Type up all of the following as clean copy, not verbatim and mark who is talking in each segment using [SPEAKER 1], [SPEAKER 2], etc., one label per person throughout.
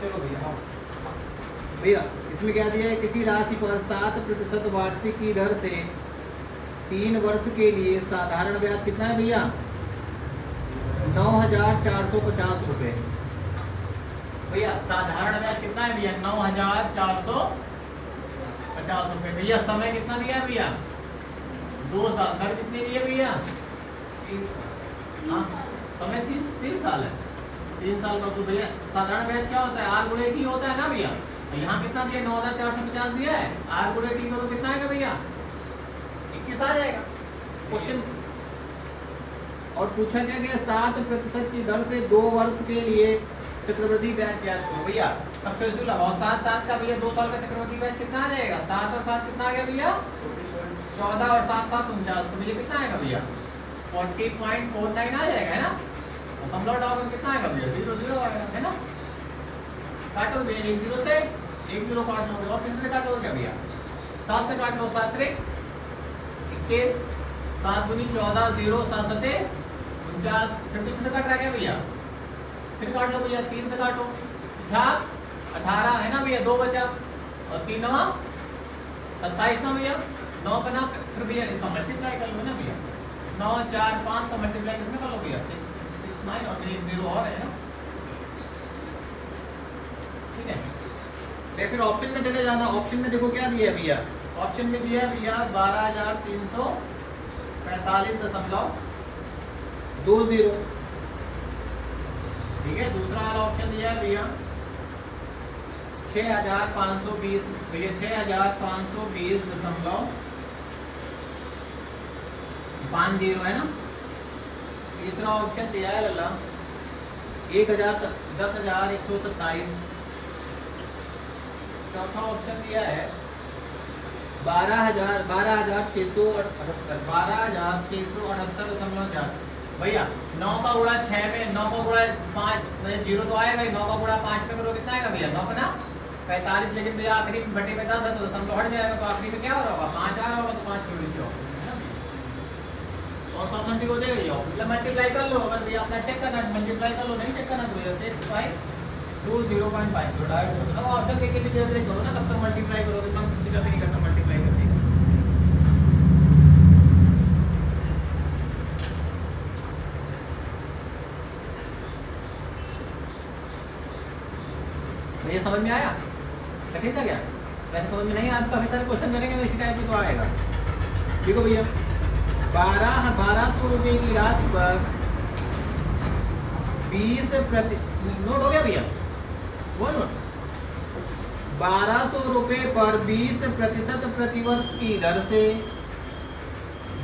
[SPEAKER 1] चलो भैया हाँ भैया, इसमें क्या दिया है, किसी राशि पर 7% वार्षिक की दर से 3 वर्ष के लिए साधारण ब्याज कितना है भैया, 9,450 रुपये। भैया साधारण ब्याज कितना है भैया, 9,450 रुपये। भैया समय कितना दिया है भैया, 2 साल। दर कितनी दी है भैया, 3 साल। हाँ समय 3 साल है, 3 साल का। तो भैया साधारण ब्याज क्या होता है, आर गुणे टी होता है ना भैया। यहाँ कितना दिया, 9,450 दिया है, आर गुणे टी करो कितना आएगा भैया, 21 आ जाएगा क्वेश्चन। और पूछा क्या गया, 7% की दर से 2 वर्ष के लिए चक्रवृद्धि ब्याज ज्ञात करो। भैया सबसे सुलभ, और 7 का भैया 2 साल का चक्रवृद्धि ब्याज कितना आ जाएगा, 7 और 7 कितना आ गया भैया, 14 और 7 7 49। तो भैया कितना आएगा भैया, 40.49 आ जाएगा, है ना। दशमलव डालोगे कितना आएगा भैया, 0 0 आएगा, है ना। काटो भैया, 1 0 से 1 0 काट लो, और कितने से काटोगे क्या भैया, 7 से काट लो, 7 3 21, 7 दूनी 14, 0 7 7 49। फिर किससे काट रहा है क्या भैया, फिर काट लो भैया, 3 से काटो, 18 है ना भैया, 2 बचा, और 3 9 27 ना भैया, 9 का ना। फिर भैया इसका मल्टीप्लाई कर लो ना भैया, 9 4 5 का मल्टीप्लाई किसमें कर लो भैया, 6 6 9, और फिर 1 0 और है ना, ठीक है। फिर ऑप्शन में चले जाना। ऑप्शन में देखो क्या दिया है भैया, ऑप्शन में दिया है भैया 12,345.20, ठीक है। दूसरा वाला ऑप्शन दिया है भैया 6,520, भैया 6,520.50 है ना। तीसरा ऑप्शन दिया है लल्ला 10,127। चौथा ऑप्शन दिया है 12,668.4। भैया 9 का गुणा 6 में, 9 का गुणा 5 में 0 तो आएगा ही, 9 का गुणा 5 में करो कितना आएगा भैया, 9 का ना 45। लेकिन भैया आखिरी में बटे 50 है तो दशमलव हट जाएगा, तो आखिरी में क्या हो रहा होगा, 5 आ रहा होगा, तो 5 की रेशियो और ऑप्शन ठीक हो जाएगा। ये मतलब मल्टीप्लाई कर लो, अगर भैया अपना चेक करना है मल्टीप्लाई कर लो, नहीं चेक करना तो भैया 6,520.5 तो डायरेक्ट। अब ऑप्शन देख के भी धीरे धीरे करो ना, तब तक मल्टीप्लाई करोगे, मैं सीधा भी नहीं करता मल्टीप्लाई करके। ये समझ में आया, कठिन था क्या, वैसे समझ में नहीं आया, काफी सारे क्वेश्चन करेंगे तो इसी टाइप में तो आएगा। देखो भैया 1200 रुपये की राशि पर 20 नोट हो गया भैया, वो नोट 1200 रुपये पर 20% प्रतिवर्ष की दर से,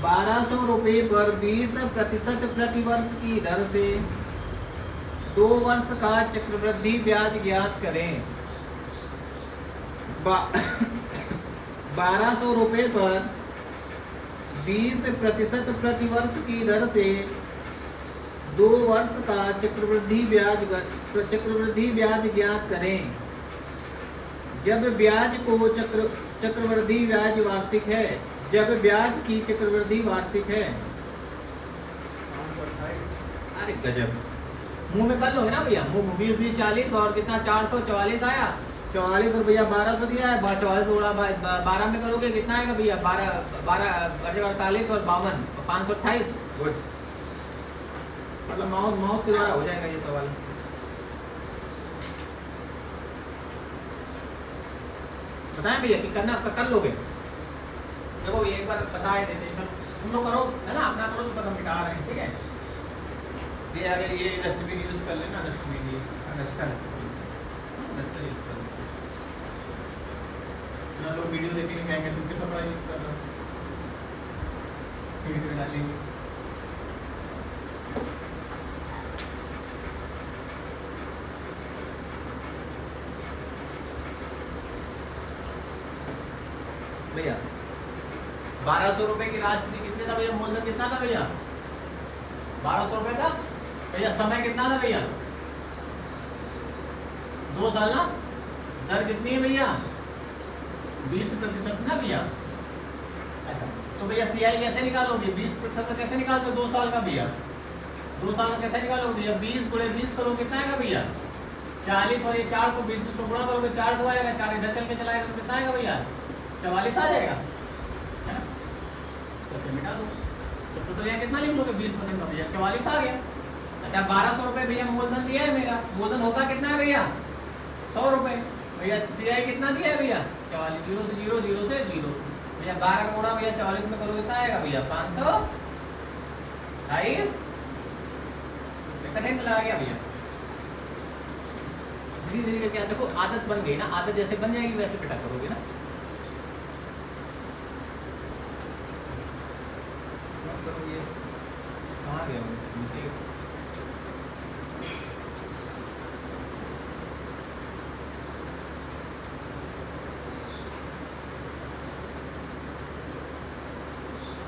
[SPEAKER 1] 1200 रुपये पर 20% प्रतिवर्ष की दर से 2 वर्ष का चक्रवृद्धि ब्याज ज्ञात करें। 1200 रुपये पर 20% प्रतिवर्ष की दर से 2 वर्ष का चक्रवृद्धि ब्याज ज्ञात करें। जब ब्याज को चक्रवृद्धि ब्याज वार्षिक है, जब ब्याज की चक्रवृद्धि वार्षिक है। अरे गजब, मुंह में कर लो है ना भैया, मुंह 20 20 40 और कितना 444 आया, 44 और भैया 1200 दिया है, 44 गुणा 12 में करोगे कितना आएगा भैया, 12 48 और 52 528। गुड, मतलब माउथ के द्वारा हो जाएगा ये सवाल। बताएं भैया कि करना कर लोगे। देखो ये एक बार बताए देते, तुम लोग करो है ना, अपना करो तो पता मिटा रहे हैं, ठीक है। ये अगर ये डस्टबिन यूज कर लेना, डस्टबिन ये डस्टर यूज कर ना, लोग वीडियो देखेंगे क्या क्या तुम कपड़ा यूज कर रहे हो, वीडियो डालेंगे। भैया 1200 रुपए की राशि थी, कितने था भैया, मूलधन कितना था भैया, 1200 रुपए था भैया। समय कितना था भैया, 2 साल ना। दर कितनी है भैया, 20% ना भैया। तो भैया सीआई कैसे निकालोगे, 20% कैसे निकालोगे, 2 साल का भैया, 2 साल का कैसे निकालोगे भैया, 20 × 20 करो कितना आएगा भैया, 40 और ये 4 को 20 20 गुणा करोगे 4 तो आएगा, 4 इधर चल के चलाएगा तो कितना आएगा भैया? 44 आ जाएगा, है ना? तो फिर मिटा दो, तो टोटल यहाँ कितना लिख लोगे? 20% का भैया 44 आ गया। अच्छा 1200 रुपये भैया मूलधन दिया है मेरा, मूलधन होता कितना है भैया? 100 रुपये। भैया CI कितना दिया है भैया? 44, 0 से 0, 0 से 0 भैया 12 का गुणा भैया 44 में करोगे कितना आएगा भैया? 528। कठिन लगा गया भैया? धीरे धीरे करके देखो आदत बन गई ना, आदत जैसे बन जाएगी वैसे पिटा करोगे ना। करोगे कहाँ गया मुझे?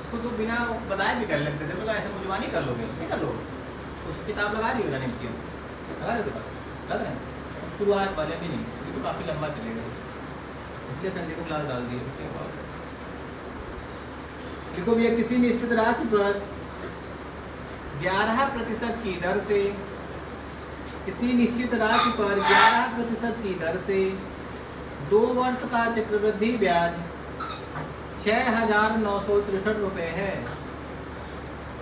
[SPEAKER 1] उसको तो बिना बताए भी कर लेते थे, मतलब ऐसे मुझे नहीं कर लोगे, नहीं कर लोगे। उस किताब लगा रही हो रनिंग की, लगा रहे हो किताब? लग रहे हैं शुरुआत वाले भी नहीं, ये तो काफ़ी लंबा चलेगा, इसलिए संडे को क्लास डाल दी है। उसके बाद देखो भैया किसी निश्चित राशि पर 11% की दर से, किसी निश्चित राशि पर 11% की दर से 2 वर्ष का चक्रवृद्धि ब्याज 6,963 रुपये है।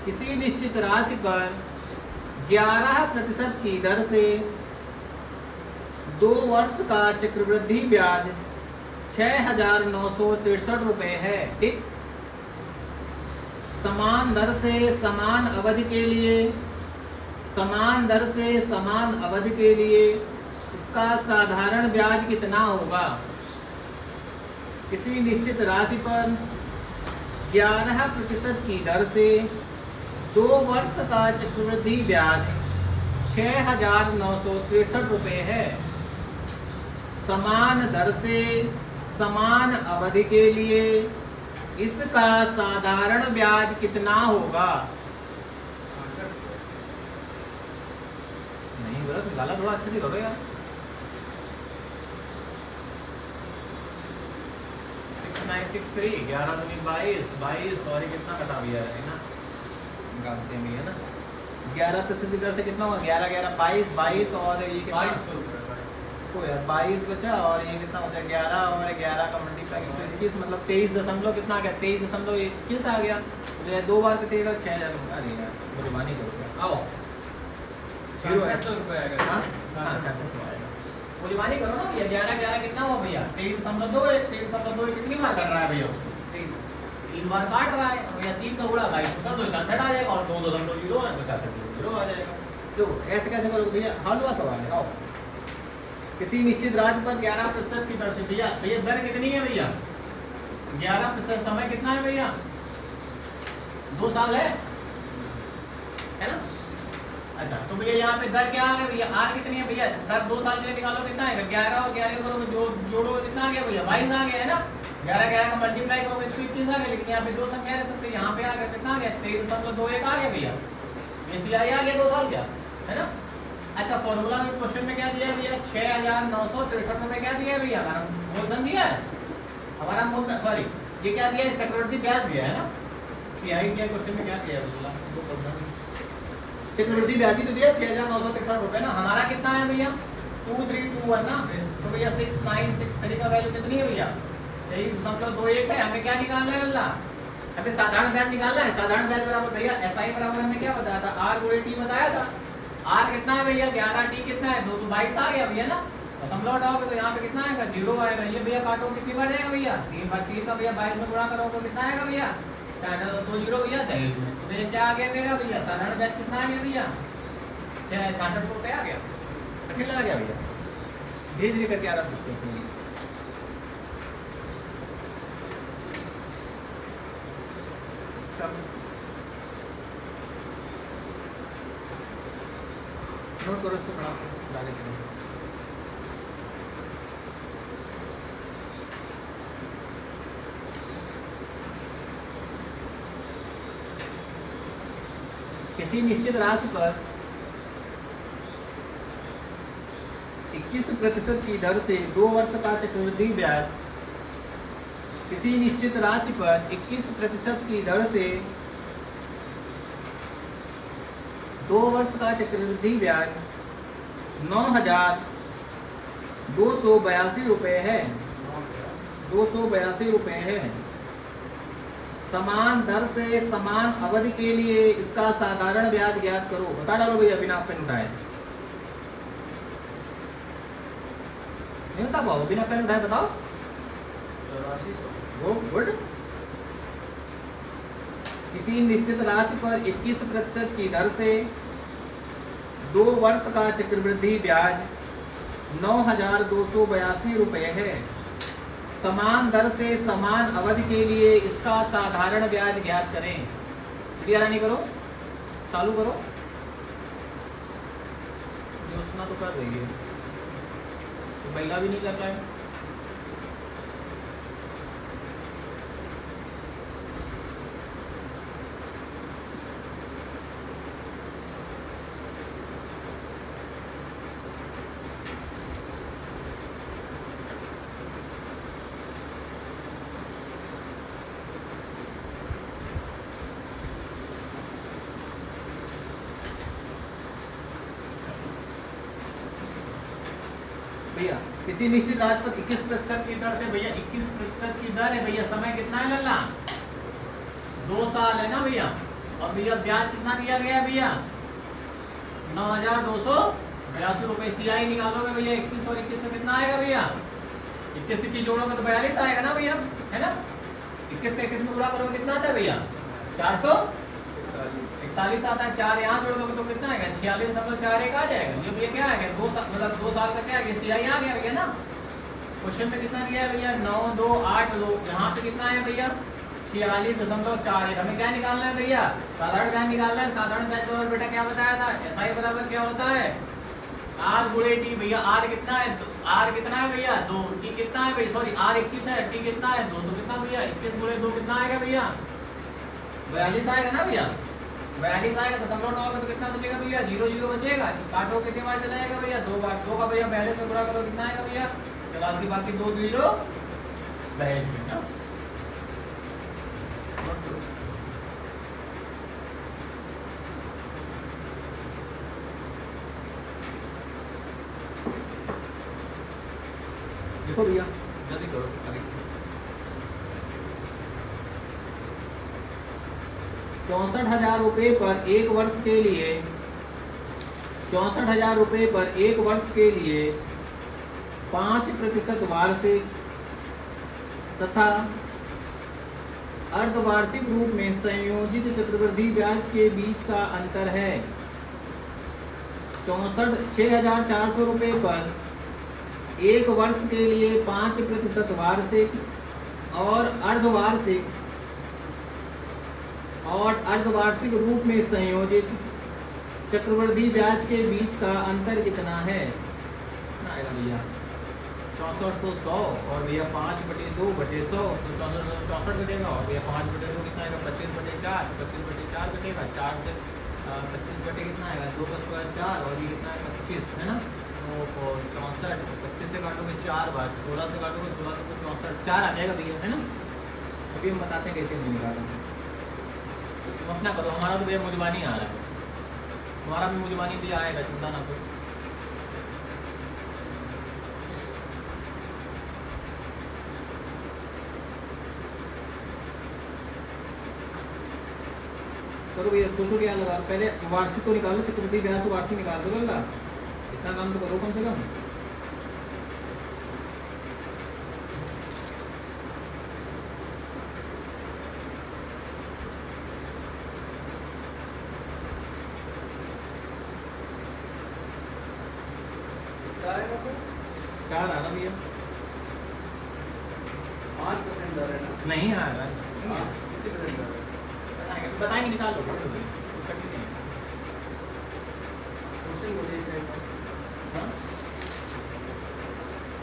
[SPEAKER 1] किसी निश्चित राशि पर 11% की दर से 2 वर्ष का चक्रवृद्धि ब्याज 6,963 रुपये है। ठीक, समान दर से समान अवधि के लिए, समान दर से समान अवधि के लिए इसका साधारण ब्याज कितना होगा? किसी निश्चित राशि पर 11% की दर से 2 वर्ष का चक्रवृद्धि ब्याज 6,963 रुपये है। समान दर से समान अवधि के लिए इसका साधारण ब्याज कितना होगा? नहीं बोला तो गाला थोड़ा अच्छे से करो यार। 6963 11 दूनी 22 22 और ये कितना कटा भी है ना, निकालते हैं है ना। 11% की दर से कितना होगा? 11 11 22 22 और ये कितना? 2200 यार 22 बचा और ये कितना बचा? 11 और 11 का मल्टीप्लाई 21 मतलब 23 दशमलव कितना आ गया? 23.21 आ गया। तो ये 2 बार कटेगा 6000 रुपये। अरे यार मुझे मानी करो आओ 600 रुपये आएगा। हाँ हाँ 600 आएगा। मुझे मानी करो ना भैया। 11 11 कितना हुआ भैया? 23.2 23.2 कितनी बार कर रहा है भैया? उसको 3 बार काट रहा है भैया। 3 का गुणा 22 कर दो 66 आ जाएगा और 2.0 है तो 64 आ जाएगा। तो ऐसे कैसे करोगे भैया? हलवा सवाल है। आओ किसी निश्चित राज्य पर 11% की दर से भैया भैया दर कितनी है भैया? 11%। समय कितना है भैया? 2 साल है ना? अच्छा तो भैया यहाँ पे दर क्या है भैया? आर कितनी है भैया? दर 2 साल के लिए निकालो कितना है? 11 और 11 करोगे जोड़ो कितना आ गया भैया? 22 आ गया है ना। 11 11 का मल्टीप्लाई करोगे 121 आ गया। लेकिन यहाँ पे 2 संख्या रह सकते, यहाँ पे आ गया कितना आ गया? 23.21 आ गया भैया। ACI आ गया 2 साल क्या है ना। अच्छा फॉर्मूला में क्वेश्चन में क्या दिया है भैया? 6,963 रुपये क्या दिया है भैया? हमारा मूलधन दिया है, हमारा मूलधन सॉरी ये क्या दिया है? चक्रवृद्धि ब्याज दिया है ना। CI दिया क्वेश्चन में क्या दिया है? चक्रवृद्धि ब्याज तो दिया 6,963 रुपये ना। हमारा कितना है भैया? 2321 ना। तो भैया 6963 का वैल्यू कितनी है भैया? 23.21 है। हमें क्या निकालना है अल्लाह? हमें साधारण ब्याज निकालना है। साधारण ब्याज बराबर भैया SI बराबर हमने क्या बताया था? R गुणे T बताया था। R कितना है भैया? 11 T कितना है? 2 तो 22 आ गया भैया ना। दशमलव हटाओगे तो यहाँ पे कितना आएगा? 0 आएगा। ये भैया काटो कितनी बार जाएगा भैया? 3 बार। 3 का भैया 22 में गुणा करोगे कितना आएगा भैया? 420 भैया दहेज में। तो ये क्या आ गया मेरा भैया? साधारण ब्याज कितना आ गया भैया? 66 रुपये आ गया। कठिन लगा गया भैया? धीरे धीरे करके आदत सीखते हैं। नोट करो इसको बड़ा आगे चलो। किसी निश्चित राशि पर 21% की दर से 2 वर्ष का चक्रवृद्धि ब्याज, किसी निश्चित राशि पर 21% की दर से 2 वर्ष का चक्रवृद्धि ब्याज 9,000 282 रुपये है, 282 रुपये है। समान दर से समान अवधि के लिए इसका साधारण ब्याज ज्ञात करो। बता डालो भैया बिना पेन उठाए। नहीं बता पाओ बिना पेन उठाए, बताओ। गुड। किसी निश्चित राशि पर 21% की दर से 2 वर्ष का चक्रवृद्धि ब्याज 9,282 रुपये है। समान दर से समान अवधि के लिए इसका साधारण ब्याज ज्ञात करें। क्लियर नहीं करो, चालू करो। योजना तो कर रही है, तो महिला भी नहीं कर रहा है। भैया किसी निश्चित राशि पर 21% की दर से, भैया 21% की दर है भैया। समय कितना है लल्ला? 2 साल है ना भैया। और भैया ब्याज कितना दिया गया है भैया? 9,282 रुपये। CI निकालोगे भैया 21 और 21 से कितना आएगा भैया? 21 से जोड़ोगे तो 42 आएगा ना भैया, है ना। 21 का 21 में गुणा करोगे कितना आता है भैया? 441 आता है। 4 यहाँ जोड़ दोगे तो कितना आएगा? 46.41 आ जाएगा। ये भैया क्या आएगा? 2 साल, मतलब 2 साल का क्या आ गया? CI आ गया भैया ना। क्वेश्चन में कितना दिया है भैया? 9282। यहाँ पे कितना है भैया? 46.41। हमें क्या निकालना है भैया? साधारण ब्याज निकालना है। साधारण ब्याज बराबर बेटा क्या बताया था? SI बराबर क्या होता है? R गुणे T। भैया R कितना है? R कितना है भैया? 2। T कितना है भैया? सॉरी R 21 है, T कितना है? 2। तो कितना भैया? 21 गुणे 2 कितना आएगा भैया? 42 आएगा ना भैया। 42 आएगा। दशमलव उठाओगे तो कितना बचेगा भैया? 0 0 बचेगा। काटो कितनी बार चला जाएगा भैया? 2 बार। 2 का भैया 42 में गुणा करो कितना आएगा भैया? 84। बाकी 2 0 रहेगा। देखो भैया जल्दी करो आगे। 64,000 रुपये पर 1 वर्ष के लिए, 64,000 रुपये पर 1 वर्ष के लिए 5% वार्षिक तथा अर्धवार्षिक रूप में संयोजित चक्रवृद्धि ब्याज के बीच का अंतर है। 6,400 रुपये पर 1 वर्ष के लिए 5% वार्षिक और अर्धवार्षिक रूप में संयोजित चक्रवृद्धि ब्याज के बीच का अंतर कितना है? कितना आएगा भैया? 64 तो 100 और भैया 5/2/100 तो 64 घटेगा। और भैया 5/2 कितना आएगा? 25/4। 25/4 घटेगा। 4 से 25 बटे कितना आएगा? 2 का स्क्वायर 4 और ये कितना है? 25, है ना। तो 64 25 से काटोगे 4 बार, 16 से काटोगे 16 से 64 4 आ जाएगा भैया, है ना। अभी हम बताते हैं कैसे नहीं निकालेंगे। तुम अपना करो। हमारा तो भैया मुजबानी आ रहा है, हमारा भी मुजबानी भी आएगा, चिंता ना करो। करो भैया, सोचो क्या लगा। पहले वार्षिक तो निकालो, चक्रवृद्धि ब्याज तो वार्षिक निकाल दो। लगा इतना काम तो करो कम से कम। क्या आ रहा भैया?
[SPEAKER 2] 5% दर है ना?
[SPEAKER 1] नहीं आ रहा है। बताएंगे, निकाल लो।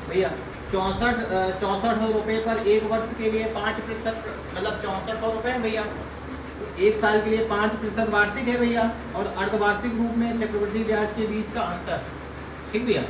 [SPEAKER 1] भैया 64 रुपये पर 1 वर्ष के लिए 5%, मतलब 6400 रुपये भैया। 1 साल के लिए 5% वार्षिक है भैया, और अर्धवार्षिक रूप में चक्रवृद्धि ब्याज के बीच का अंतर। ठीक भैया।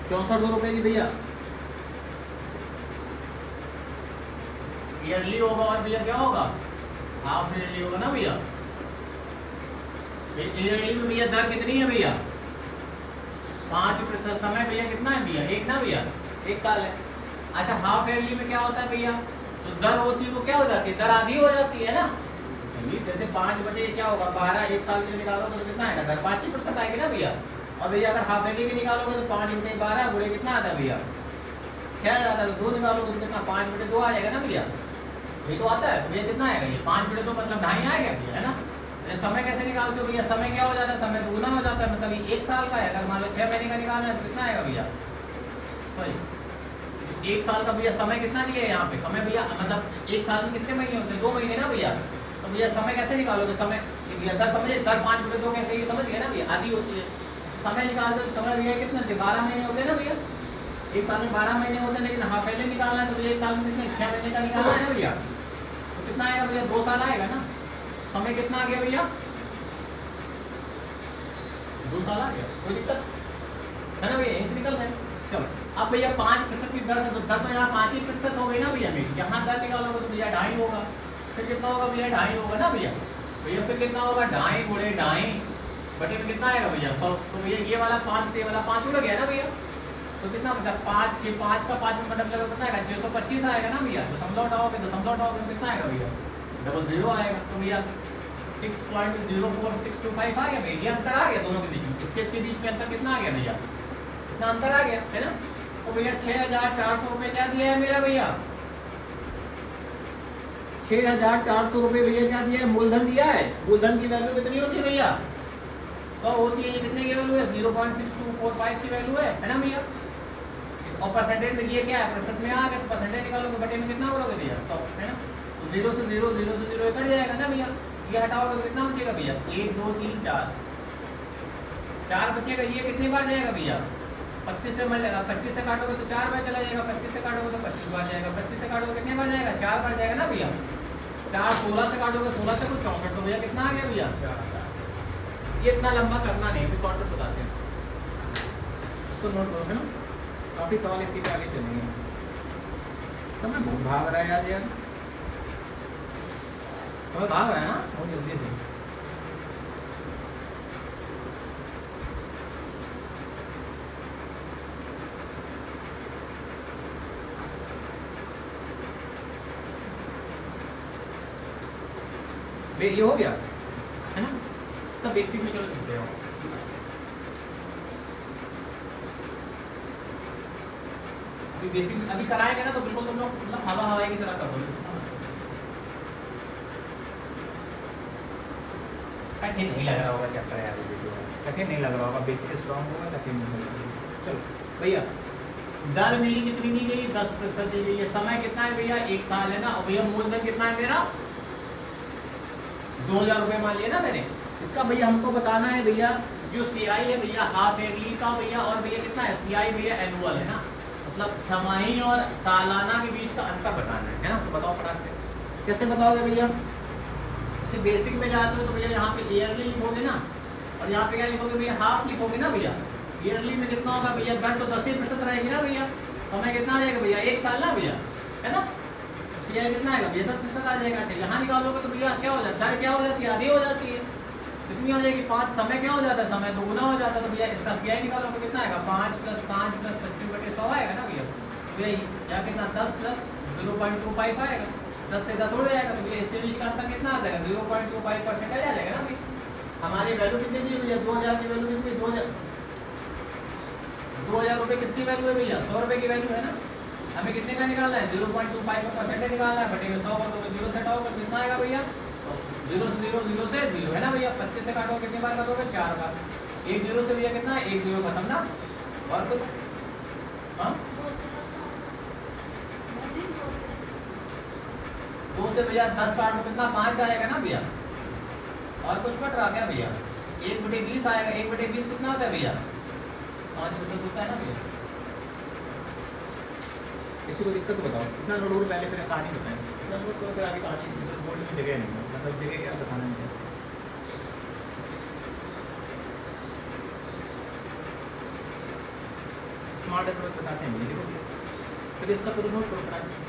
[SPEAKER 1] 6400 रुपए की भैया ईयरली होगा, और भैया क्या होगा, हाफ ईयरली होगा ना भैया। ईयरली में भैया दर कितनी है भैया, 5% समय भैया कितना है भैया, एक ना भैया, 1 साल है। अच्छा हाफ ईयरली में क्या होता है भैया, तो दर होती है तो क्या हो जाती है, दर आधी हो जाती है ना। जैसे 5 बटे क्या होगा 12, 1 साल के लिए निकालोगे तो कितना आएगा, दर 5% आएगी ना भैया। और भैया अगर हाफ ईयरली की निकालोगे तो 5 बटे 12 गुणे कितना आता है भैया, 6 आ जाता है। तो 2 निकालोगे तो कितना, 5 बटे 2 आ जाएगा ना भैया, ये तो आता है। तो भैया कितना आएगा, ये 5 बटे 2 मतलब 2.5 आएगा भैया, है ना। समय कैसे निकालते हो भैया, समय क्या हो जाता है, समय दुगुना हो जाता है, मतलब ये 1 साल का है। अगर मान लो 6 महीने का निकालना है तो कितना आएगा भैया, सॉरी 1 साल का भैया समय कितना दिया है यहाँ पे, समय भैया मतलब 1 साल में कितने महीने होते हैं, 2 महीने ना भैया। तो भैया समय कैसे निकालोगे, समय भैया दर समझे, दर 5 बटे 2 कैसे, ये समझ गए ना भैया, आधी होती है। समय निकालते तो समय भैया कितने थे, 12 महीने होते हैं ना भैया। 1 साल में 12 महीने होते हैं, लेकिन हाफ ईयरली निकालना है तो भैया 1 साल में कितने, 6 महीने का निकालना है ना भैया। तो कितना आएगा भैया, 2 साल आएगा ना। समय कितना आ गया भैया, 2 साल आ गया, कोई दिक्कत है ना भैया, यहीं से निकल गए। चलो अब भैया 5% की दर है तो दर तो यहाँ 5% हो गई ना भैया मेरी। यहाँ दर निकालोगे तो भैया 2.5 होगा, फिर कितना होगा भैया, 2.5 होगा ना भैया। भैया फिर कितना होगा, 2.5 गुणे 2.5 बटे में कितना आएगा भैया 100। तो भैया ये वाला 5 से ये वाला 5 उड़ गया ना भैया। तो कितना मतलब 5 6 5 का 5 में मतलब लगेगा कितना आएगा, 625 आएगा ना भैया। दशमलव हटाओगे तो कितना आएगा भैया, 00 आएगा। तो भैया 6.04625 आ गया भैया, ये अंतर आ गया दोनों के बीच में। इसके बीच में अंतर कितना आ गया भैया, इतना अंतर आ गया है ना। तो भैया 6400 रुपये क्या दिया है मेरा भैया, 6400 रुपये भैया क्या दिया है, मूलधन दिया है। मूलधन की वैल्यू कितनी होती है भैया, 100 होती है। ये कितने की वैल्यू है, 0.6245 की वैल्यू है ना भैया। और परसेंटेज में ये क्या है, प्रतिशत में आ गया तो परसेंटेज निकालोगे, बटे में कितना करोगे भैया 100, है ना। तो 0 से 0 0 से 0 कट जाएगा ना भैया। ये हटाओगे तो कितना बचेगा भैया, 1 2 3 4 बचेगा। ये कितनी बार जाएगा भैया, 25 से मिलेगा, 25 से काटोगे तो 4 बार चला जाएगा, 25 से काटोगे तो 25 बार जाएगा, 25 से काटोगे कितने बार जाएगा, 4 बार जाएगा ना भैया। 4 16 से काटोगे, 16 से कुछ 64, तो भैया कितना आ गया भैया 4000। ये इतना लंबा करना नहीं, अभी शॉर्ट कट बताते हैं तो नोट करो, है ना। काफी सवाल इसी के आगे चलेंगे। समय बहुत भाग रहा है यार, समय भाग रहा है ना बहुत जल्दी से। ये हो गया है ना, इसका बेसिक में चलो लिखते हो। अभी बेसिक अभी कराएंगे ना तो बिल्कुल तुम लोग मतलब हवा हवाई की तरह कर दो। कठिन नहीं लग रहा होगा चैप्टर यार, कठिन नहीं लग रहा होगा, बेसिक स्ट्रॉन्ग होगा, कठिन नहीं लगेगा। चलो भैया दर मेरी कितनी दी गई, 10% दी गई है। समय कितना है भैया, 1 साल है ना। और भैया मूलधन कितना है मेरा, 2000 रुपये मान लिया ना मैंने। इसका भैया हमको बताना है भैया, जो सीआई है भैया हाफ ईयरली का भैया, और भैया कितना है सीआई भैया एनुअल है ना, मतलब छमाही और सालाना के बीच का अंतर बताना है ना। तो बताओ फटाक से कैसे बताओगे भैया। जैसे बेसिक में जाते हो तो भैया यहाँ पे ईयरली लिखोगे ना, और यहाँ पे क्या लिखोगे भैया, हाफ लिखोगे ना भैया। ईयरली में कितना होगा भैया, दर तो 10% रहेगी ना भैया। समय कितना आ जाएगा भैया, 1 साल ना भैया, है ना। सीआई कितना आएगा भैया, 10% आ जाएगा। अच्छा यहाँ निकालोगे तो भैया क्या हो जाता है, दर क्या हो जाती है, आधी हो जाती है। कितनी हो जाएगी 5, समय क्या हो जाता है, समय दोगुना हो जाता है। तो भैया इसका सीआई निकालोगे कितना आएगा, 5 + 5 + 25/100 आएगा ना भैया। भैया यहाँ कितना 10 + 0.25 आएगा, 10 से 10 उड़ जाएगा। तो भैया इसके बीच का अंतर कितना आ जाएगा, 0.25% आ जाएगा ना भैया। हमारी वैल्यू कितनी दी भैया, 2000 की वैल्यू कितनी, 2000 रुपये किसकी वैल्यू है भैया, 100 रुपये की वैल्यू है ना। हमें कितने का निकालना है, 0.25% निकालना है। बटे में 100 कर दोगे, 0 से हटाओगे कितना आएगा भैया, 0 से 0 0 से 0 है ना भैया। 25 से काटोगे कितनी बार काटोगे, 4 बार। 1 0 से भैया कितना है, 1 0 खत्म ना। और कुछ हाँ 2 से भैया 10 काट दो कितना, 5 आएगा ना भैया। और कुछ कट रहा क्या भैया, 1/20 आएगा। 1/20 कितना होता है भैया, 5% होता है ना भैया। किसी को दिक्कत बताओ, इतना नोट पहले फिर कहानी बताएं, इतना नोट करो फिर आगे कहानी। बोर्ड में जगह नहीं है, मतलब जगह क्या बताना नहीं है। स्मार्ट अप्रोच बताते हैं ये देखो, फिर इसका तो नोट करो फटाफट।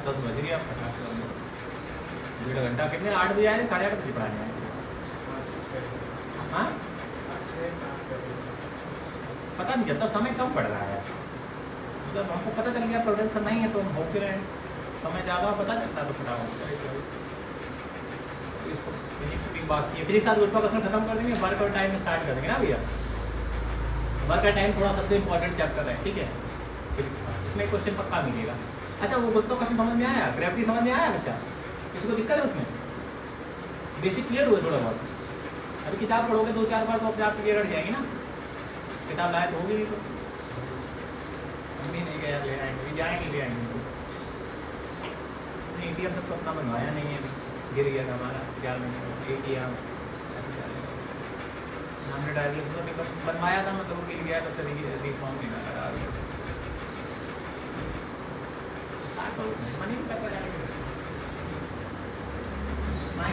[SPEAKER 1] दस बज रही है, आप डेढ़ घंटा कितने 8 बजे आए, 8:30 बजे पढ़ाने आए। हाँ पता नहीं चलता, समय कम पड़ रहा है। जब हमको पता चल गया प्रोडक्शन नहीं है तो हम हो के रहे, समय ज़्यादा पता चलता तो फटाफट। फिजिक्स की बात की, फिजिक्स आज गुरुत्वाकर्षण खत्म कर देंगे, वर्क और टाइम में स्टार्ट कर देंगे ना भैया। वर्क और टाइम थोड़ा सबसे इंपॉर्टेंट चैप्टर है, ठीक है फिजिक्स का, इसमें क्वेश्चन पक्का मिलेगा। अच्छा वो गुरुत्वाकर्षण समझ में आया, ग्रेविटी समझ में आया बच्चा, किसी को दिक्कत है उसमें? बेसिक क्लियर हुए थोड़ा बहुत? अभी किताब पढ़ोगे 2-4 बार तो अपने आप क्लियर हट जाएगी ना, किताब लाए तो होगी नहीं तो नहीं गया ले आएंगे, अभी जाएंगे ले आएंगे। ATM तक तो अपना बनवाया नहीं है, अभी गिर गया था हमारा 4 महीने ATM हमने डायरेक्ट बनवाया था, मतलब वो गिर गया तो रिफॉर्म नहीं लगा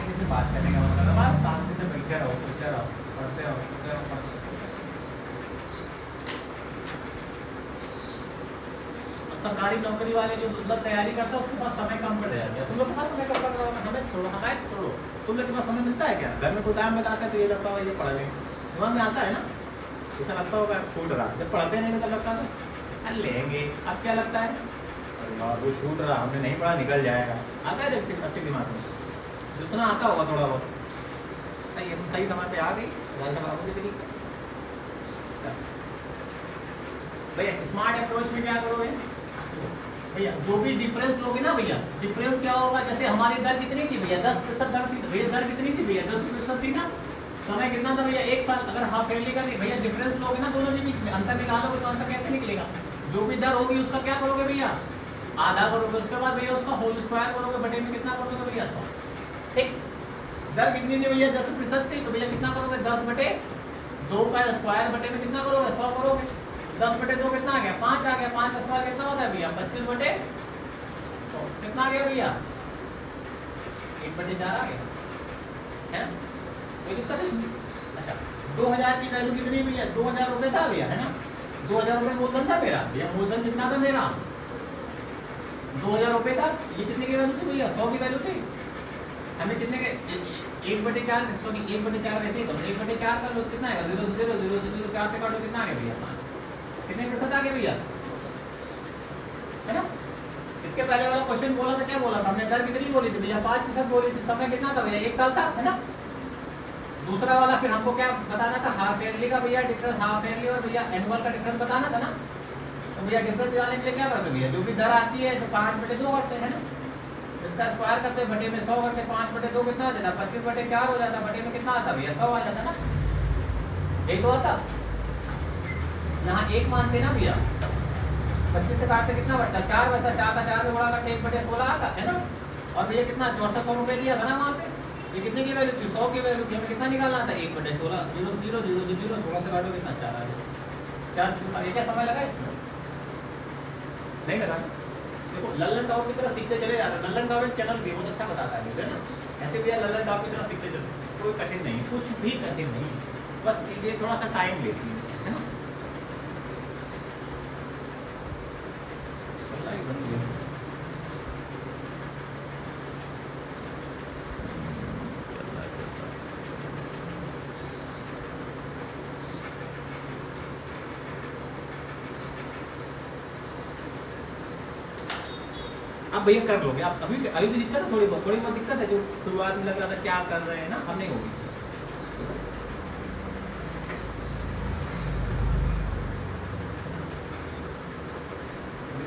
[SPEAKER 1] किसी बात करने का मतलब बस शांति से बैठे रहो, सोचते रहो, पढ़ते रहो, सोचते रहो, पढ़ते रहो। सरकारी नौकरी वाले जो मतलब तैयारी करता है उसके पास समय कम पड़ जाता है। तुम लोग के पास समय कम पड़ रहा है, हमें छोड़ो, हमें छोड़ो। तुम लोग के पास समय मिलता है क्या? घर में कोई काम बताता है तो ये लगता है ये पढ़ लें, दिमाग में आता है ना, ऐसा लगता होगा छूट रहा। जब पढ़ते नहीं तब लगता है अरे लेंगे, अब क्या लगता है वो छूट रहा, हमने नहीं पढ़ा निकल जाएगा, आता है जब अच्छे दिमाग में जितना आता होगा थोड़ा बहुत। सही है, तुम सही समय पे आ गई भैया। स्मार्ट अप्रोच में क्या करोगे भैया, जो भी डिफरेंस लोगे ना भैया, डिफरेंस क्या होगा, जैसे हमारी दर कितनी थी भैया, 10% दर थी भैया, दर कितनी थी भैया, 10% थी ना, समय कितना था भैया 1 साल। अगर हाफ ईयरली का भैया डिफरेंस लोगे ना दोनों के बीच में, अंतर निकालोगे तो अंतर कैसे निकलेगा? जो भी दर होगी उसका क्या करोगे भैया, आधा करोगे, उसके बाद भैया उसका होल स्क्वायर करोगे, बटे में कितना करोगे भैया 100। ठीक, दर कितनी थी भैया 10% थी, तो भैया कितना करोगे 10/2 का स्क्वायर बटे में कितना करोगे 100 करोगे। 10/2 कितना आ गया 5 आ गया, 5 का स्क्वायर कितना होता है भैया 25/100 कितना आ गया भैया 1/4 आ गया, है ना? कोई दिक्कत नहीं। अच्छा 2000 की वैल्यू कितनी भैया 2000 रुपये था भैया, है ना? 2000 रुपये मूलधन था मेरा भैया, मूलधन कितना था मेरा 2000 रुपये था। ये कितने की वैल्यू थी भैया 100 की वैल्यू थी। हमें कितने के 1/4 सॉरी 1/4 वैसे ही करो, 1/4 कर लो कितना आएगा 0.00004 से काटो कितना आ गया भैया, कितने प्रतिशत आ गया भैया, है ना? इसके पहले वाला क्वेश्चन बोला था, क्या बोला था हमने, दर कितनी बोली थी भैया 5% बोली थी, समय कितना था भैया 1 साल था, है ना? दूसरा वाला फिर हमको क्या बताना था, हाफ ईयरली का भैया डिफरेंस, हाफ ईयरली और भैया एनुअल का डिफरेंस बताना था ना। तो भैया डिफरेंस निकालने के लिए क्या करते भैया, जो भी दर आती है तो 5/2 करते हैं ना, इसका स्क्वायर करते हैं, बटे में 100 करते, 5/2 कितना हो जाता 25/4 हो जाता, बटे में कितना आता भैया 100 आ जाता ना, यही तो आता। यहाँ 1 मानते ना भैया, 25 से काटते कितना बढ़ता 4 बचता, 4 का 4 में गुणा करते 1/16 आता, है ना? और भैया कितना 6400 रुपये दिया था ना वहाँ पे, ये कितने की वैल्यू थी 100 की वैल्यू थी, हमें कितना निकालना था 1/16, 0 से काटो कितना 4 आ गया। 4 ये क्या समय लगा इसमें, नहीं लगा। देखो लल्लन टॉप की तरह सीखते चले जाते, लल्लन टॉप एक चैनल भी बहुत अच्छा बताता है मुझे ना, ऐसे भी लल्लन टॉप की तरह सीखते चले, कोई कठिन नहीं, कुछ भी कठिन नहीं, बस चीजें थोड़ा सा टाइम लेती है ना। अब भैया कर लोगे आप, अभी भी दिक्कत है, थोड़ी बहुत दिक्कत है, जो शुरुआत में लग रहा था क्या कर रहे हैं ना, अब नहीं होगी।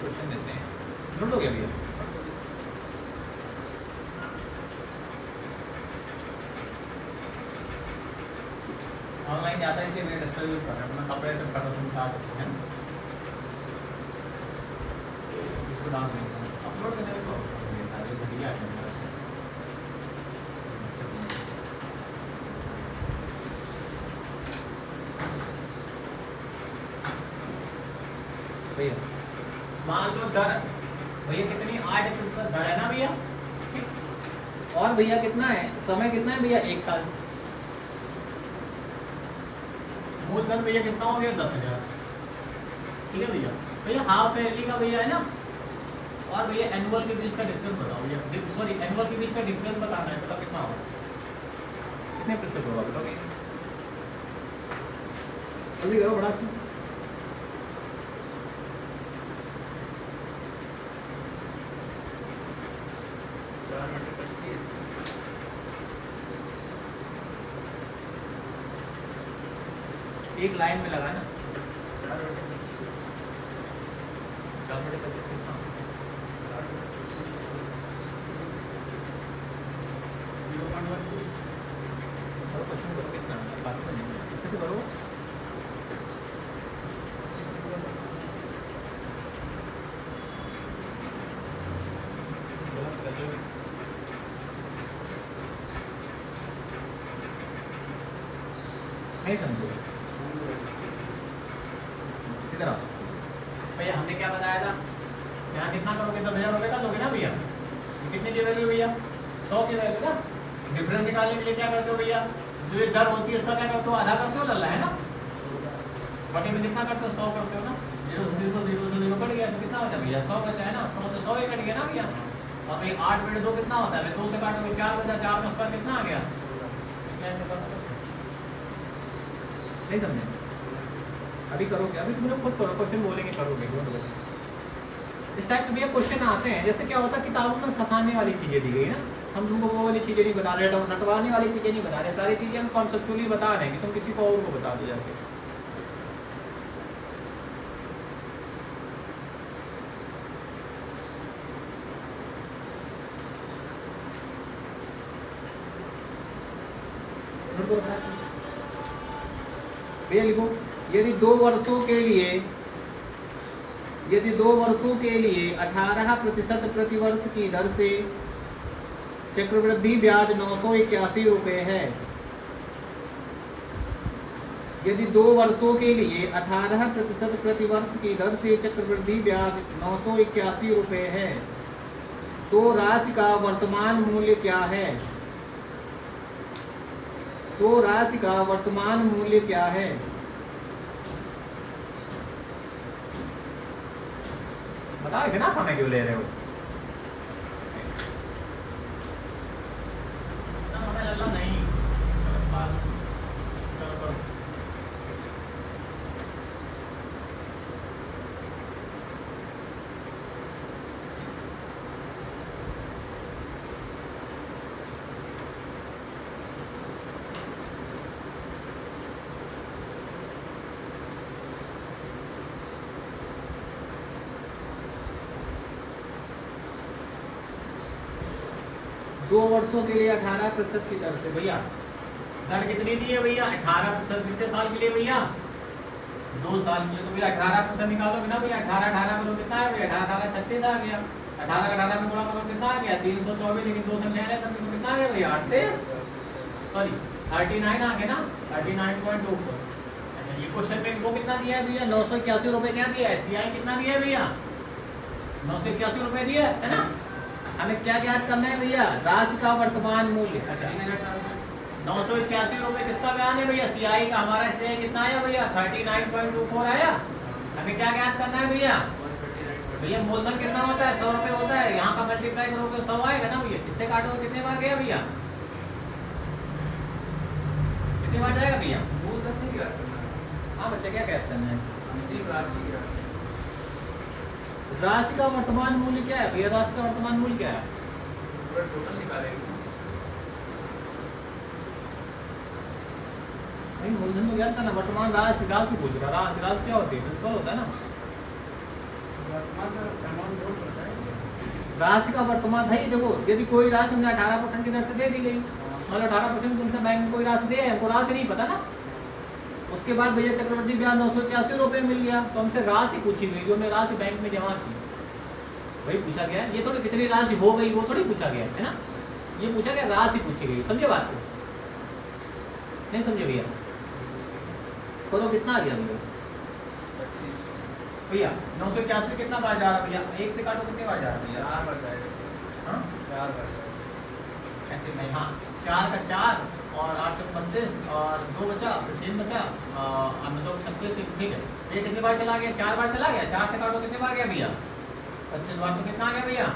[SPEAKER 1] क्वेश्चन देते हैं, नोट हो गया भैया? ऑनलाइन जाता है इसलिए मैं स्टोरी यूज कर रहा हूँ, अपना कपड़े से कर रहा हूँ, इसको डाल देंगे अपलोड करने का मान लो दर भैया कितनी 8% दर है ना भैया, और भैया कितना है समय, कितना है भैया 1 साल। मूलधन भैया कितना हो गया 10,000, ठीक है भैया। भैया हाफ ईयरली का भैया है ना, और भैया एनुअल के बीच का डिफरेंस बताओ भैया, सॉरी एनुअल के बीच का डिफरेंस बताना है, बताओ कितना होगा, कितने प्रतिशत होगा बताओ भैया, जल्दी करो बड़ा सी। एक लाइन में लगाना 4/25 कितना, 0.16 क्वेश्चन करो कितना, बात में नहीं इसे तो करो। नहीं समझो किधर आओ भैया, हमने क्या बताया था, यहाँ कितना करोगे 10,000 रुपये का लोगे ना भैया, कितने की वैल्यू भैया 100 की वैल्यू ना। डिफरेंस निकालने के लिए क्या करते हो भैया, जो ये दर होती है इसका क्या करते हो, आधा करते हो लल्ला है ना, बटे में कितना करते हो 100 करते हो ना, 0 से 0 कट गया तो कितना होता है भैया 100 बचा है ना, 100 से 100 ही कट गया ना भैया। और भाई 8 बटे 2 कितना होता है, 2 से काटोगे 4 बचा, 4 में उसका कितना आ गया, नहीं समझे अभी करोगे, अभी तुम लोग खुद करो, क्वेश्चन बोलेंगे करोगे। इस टाइप के भैया क्वेश्चन आते हैं, जैसे क्या होता है किताबों में फंसाने वाली चीजें दी गई ना, हम तुमको वो वाली चीजें नहीं बता रहे, नटवाने वाली चीजें नहीं बता रहे, सारी चीजें हम कॉन्सेप्चुअली बता रहे हैं कि तुम किसी को और को बता दो जाके। भैया लिखो, यदि 2 वर्षों के लिए 18% प्रतिवर्ष की दर से चक्रवृद्धि ब्याज 981 रुपये है, यदि 2 वर्षों के लिए 18% प्रतिवर्ष की दर से चक्रवृद्धि ब्याज 981 रुपये है, तो राशि का वर्तमान मूल्य क्या है, तो राशि का वर्तमान मूल्य क्या है। बताओ इतना समय क्यों ले रहे हो, नहीं चलो करो। 2 वर्षों के लिए 18% की दर से, भैया दर कितनी दी है भैया 18%, कितने साल के लिए भैया 2 साल के लिए, तो भैया 18% निकालोगे ना भैया, 18 करो कितना है भैया, 18 36 आ गया, 18 में गुणा करो कितना आ गया 324, लेकिन 2 संख्या है तो कितना आ गया भैया 8 से सॉरी 39 आ गया ना 39.24। अच्छा ये क्वेश्चन में वो कितना दिया है भैया 981 रुपये क्या दिया है, सीआई कितना दिया है भैया 981 रुपये दिया है ना। हमें क्या ज्ञात करना है भैया, राशि का वर्तमान मूल्य। अच्छा 981 रुपये किसका बयान है भैया, सीआई का, हमारा सीआई कितना आया भैया 39.24 आया। हमें क्या ज्ञात करना है भैया, भैया मूलधन कितना होता है 100 रुपये होता है, यहाँ का मल्टीप्लाई करोगे 100 आएगा ना भैया, इससे काटोगे कितने बार गया भैया, कितनी बार जाएगा भैया, मूलधन नहीं ज्ञात करना है। हाँ बच्चे क्या कहते हैं, राशि का वर्तमान मूल्य क्या है भैया, राशि का वर्तमान मूल्य क्या है, टोटल निकालेंगे नहीं, मूलधन तो ज्ञात करना, वर्तमान राशि, राशि पूछ रहा, राशि राशि क्या होती है, प्रिंसिपल होता है ना, राशि का वर्तमान। भाई देखो यदि कोई राशि हमने 18% की दर से दे दी गई, मतलब 18% तुमसे बैंक में कोई राशि दे, हमको राशि नहीं पता ना, उसके बाद भैया चक्रवृद्धि ब्याज 981 रुपये मिल गया, तो हमसे राशि पूछी गई, जो हमने राशि बैंक में जमा की वही पूछा गया, ये थोड़ी कितनी राशि हो गई वो थोड़ी पूछा गया है ना, ये पूछा गया राशि पूछी गई, समझे बात को, नहीं समझे भैया, करो कितना आ गया भैया भैया 981 कितना बार जा रहा है भैया? एक से काटो कितने बार जा रहा है भैया?
[SPEAKER 2] 4 बार जाएगा।
[SPEAKER 1] हाँ
[SPEAKER 2] 4 बार जाएगा।
[SPEAKER 1] ऐसे में हाँ 4 का 4 और 8 का 32 और 2 बचा, फिर 3 बचा, मतलब 36। ठीक है, ये कितने बार चला गया? 4 बार चला गया। 4 से काटो कितने बार गया भैया? 25 बार। तो कितना आ गया भैया?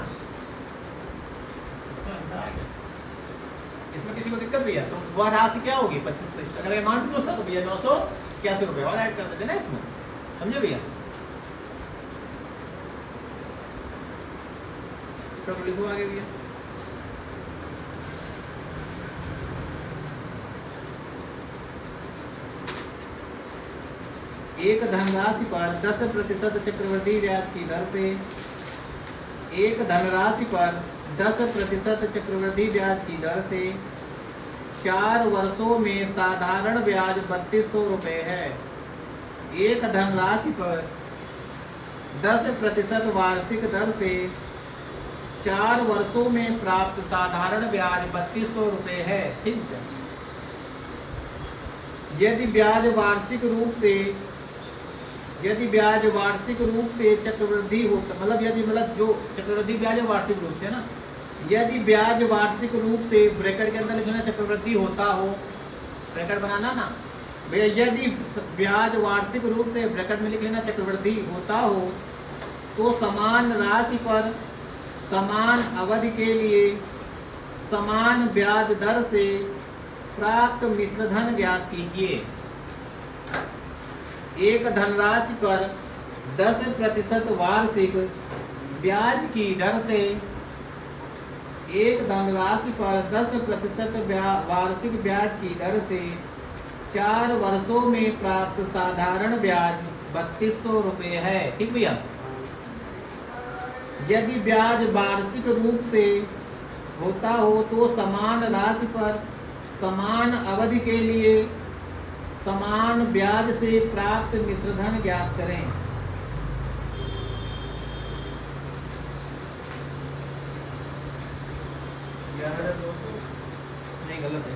[SPEAKER 1] इसमें किसी को दिक्कत भी है तो वह राशि क्या होगी? 25। अगर अमाउंट पूछता तो भैया 981 रुपये और ऐड कर देते ना इसमें, समझे भैया? चलो लिखो आगे भैया। एक धनराशि पर 10% चक्रवृद्धि ब्याज की दर से, एक धनराशि पर 10% चक्रवृद्धि ब्याज की दर से 4 वर्षों में साधारण ब्याज 3200 रुपये है। एक धनराशि पर 10% वार्षिक दर से 4 वर्षों में प्राप्त साधारण ब्याज 3200 रुपये है। ठीक है, यदि ब्याज वार्षिक रूप से चक्रवृद्धि हो, मतलब जो चक्रवृद्धि ब्याज है वार्षिक रूप से ना, यदि ब्याज वार्षिक रूप से ब्रैकेट के अंदर लिखना चक्रवृद्धि होता हो, ब्रैकेट बनाना ना भैया, यदि ब्याज वार्षिक रूप से ब्रैकेट में लिख लेना चक्रवृद्धि होता हो तो समान राशि पर समान अवधि के लिए समान ब्याज दर से प्राप्त मिश्रधन ज्ञात कीजिए। एक धनराशि पर 10% वार्षिक ब्याज की दर से, एक धनराशि पर 10% वार्षिक ब्याज की दर से 4 वर्षों में प्राप्त साधारण ब्याज 3200 रुपये है। ठीक भैया, यदि ब्याज वार्षिक रूप से होता हो तो समान राशि पर समान अवधि के लिए समान ब्याज से प्राप्त मिश्रधन ज्ञात करें। नहीं, गलत है,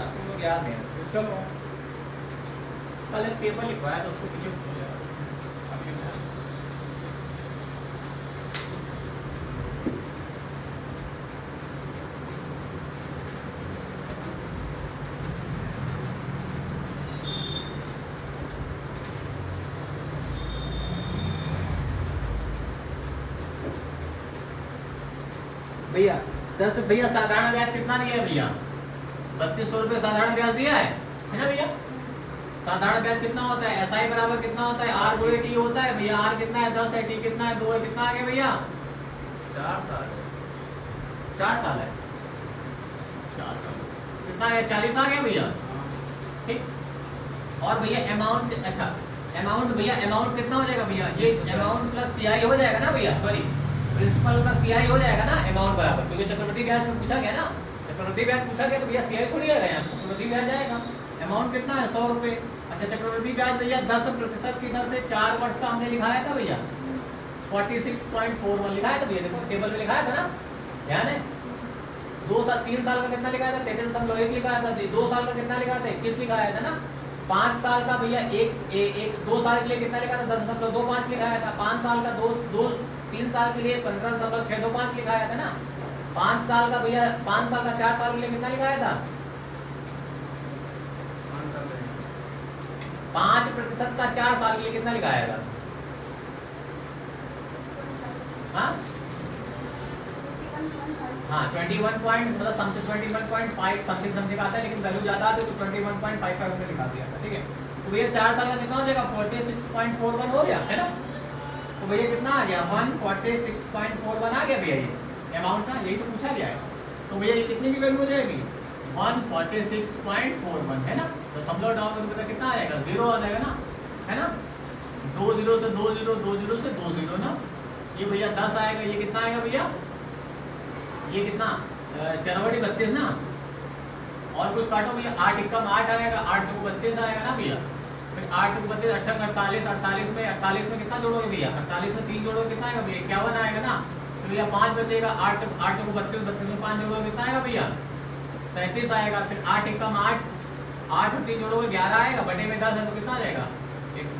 [SPEAKER 1] आपको याद है। चलो कल एक पेपर लिखवाया तो उसको पीछे भैया साधारण ब्याज कितना दिया है भैया? 3200 रुपये साधारण ब्याज दिया है ना भैया? साधारण ब्याज कितना होता है? SI बराबर कितना होता है? R गुणे T होता है भैया। R कितना है? 10 है। T कितना है? 2 है। कितना आ गया भैया?
[SPEAKER 2] 4 साल।
[SPEAKER 1] 4 साल है। 4 साल कितना है? 40 आ गया भैया। ठीक, और भैया अमाउंट, अच्छा अमाउंट भैया, अमाउंट कितना हो जाएगा भैया? ये अमाउंट प्लस CI हो जाएगा ना भैया, सॉरी प्रिंसिपल का CI हो जाएगा ना अमाउंट बराबर, क्योंकि चक्रवृद्धि ब्याज में पूछा गया ना, चक्रवृद्धि ब्याज पूछा गया तो भैया CI थोड़ी आएगा यहाँ, चक्रवृद्धि ब्याज आएगा। अमाउंट कितना है? 100 रुपये। अच्छा, चक्रवृद्धि ब्याज भैया 10% की दर से 4 वर्ष का हमने लिखाया था भैया, 46.41 लिखाया था भैया, देखो टेबल में लिखाया था ना, ध्यान है। 2 साल 3 साल का कितना लिखाया था? 33.1 लिखाया था। 2 साल का कितना लिखाया था? 21 लिखाया था ना। 5 साल का भैया एक 2 साल के लिए कितना लिखा था? 10.25 लिखाया था। 5 साल का 3 साल के लिए 15.625 लिखाया था ना। 5 साल का भैया 5 साल का 4 साल के लिए कितना लिखाया था? 5% का 4 साल के लिए कितना लिखाया था? हाँ 21 पॉइंट, मतलब समथिंग 21.5 समथिंग आता है, लेकिन वैल्यू ज्यादा आती है तो 21.55 हमने लिखा दिया था। ठीक है, तो भैया 4 साल का कितना हो जाएगा? 46.41 हो गया है ना। तो भैया कितना आ गया? 146.41 आ गया भैया, ये अमाउंट ना, यही तो पूछा गया है। तो भैया ये कितने की वैल्यू हो जाएगी? 146.41 है ना। तो हम लोग डाउन करके पता कितना आएगा? 0 आ जाएगा ना, है ना। 2 0 से 2 0, 2 0 से 2 0 ना, ये भैया 10 आएगा। ये कितना आएगा भैया? ये कितना? 4 ना, और कुछ काटो भैया। 8 एकम 8 आएगा, 8 को 32 आएगा ना भैया। फिर 8 को 32 48 48 में कितना जोड़ोगे भैया? 48 में 3 जोड़ोगे कितना आएगा भैया? 51 आएगा ना। तो भैया 5 बचेगा। 8 को 32 में 5 जोड़ोगे कितना आएगा भैया? 37 आएगा। फिर 8 एकम 8 8 और 3 जोड़ोगे 11 आएगा, बटे में 10 है तो कितना आ जाएगा?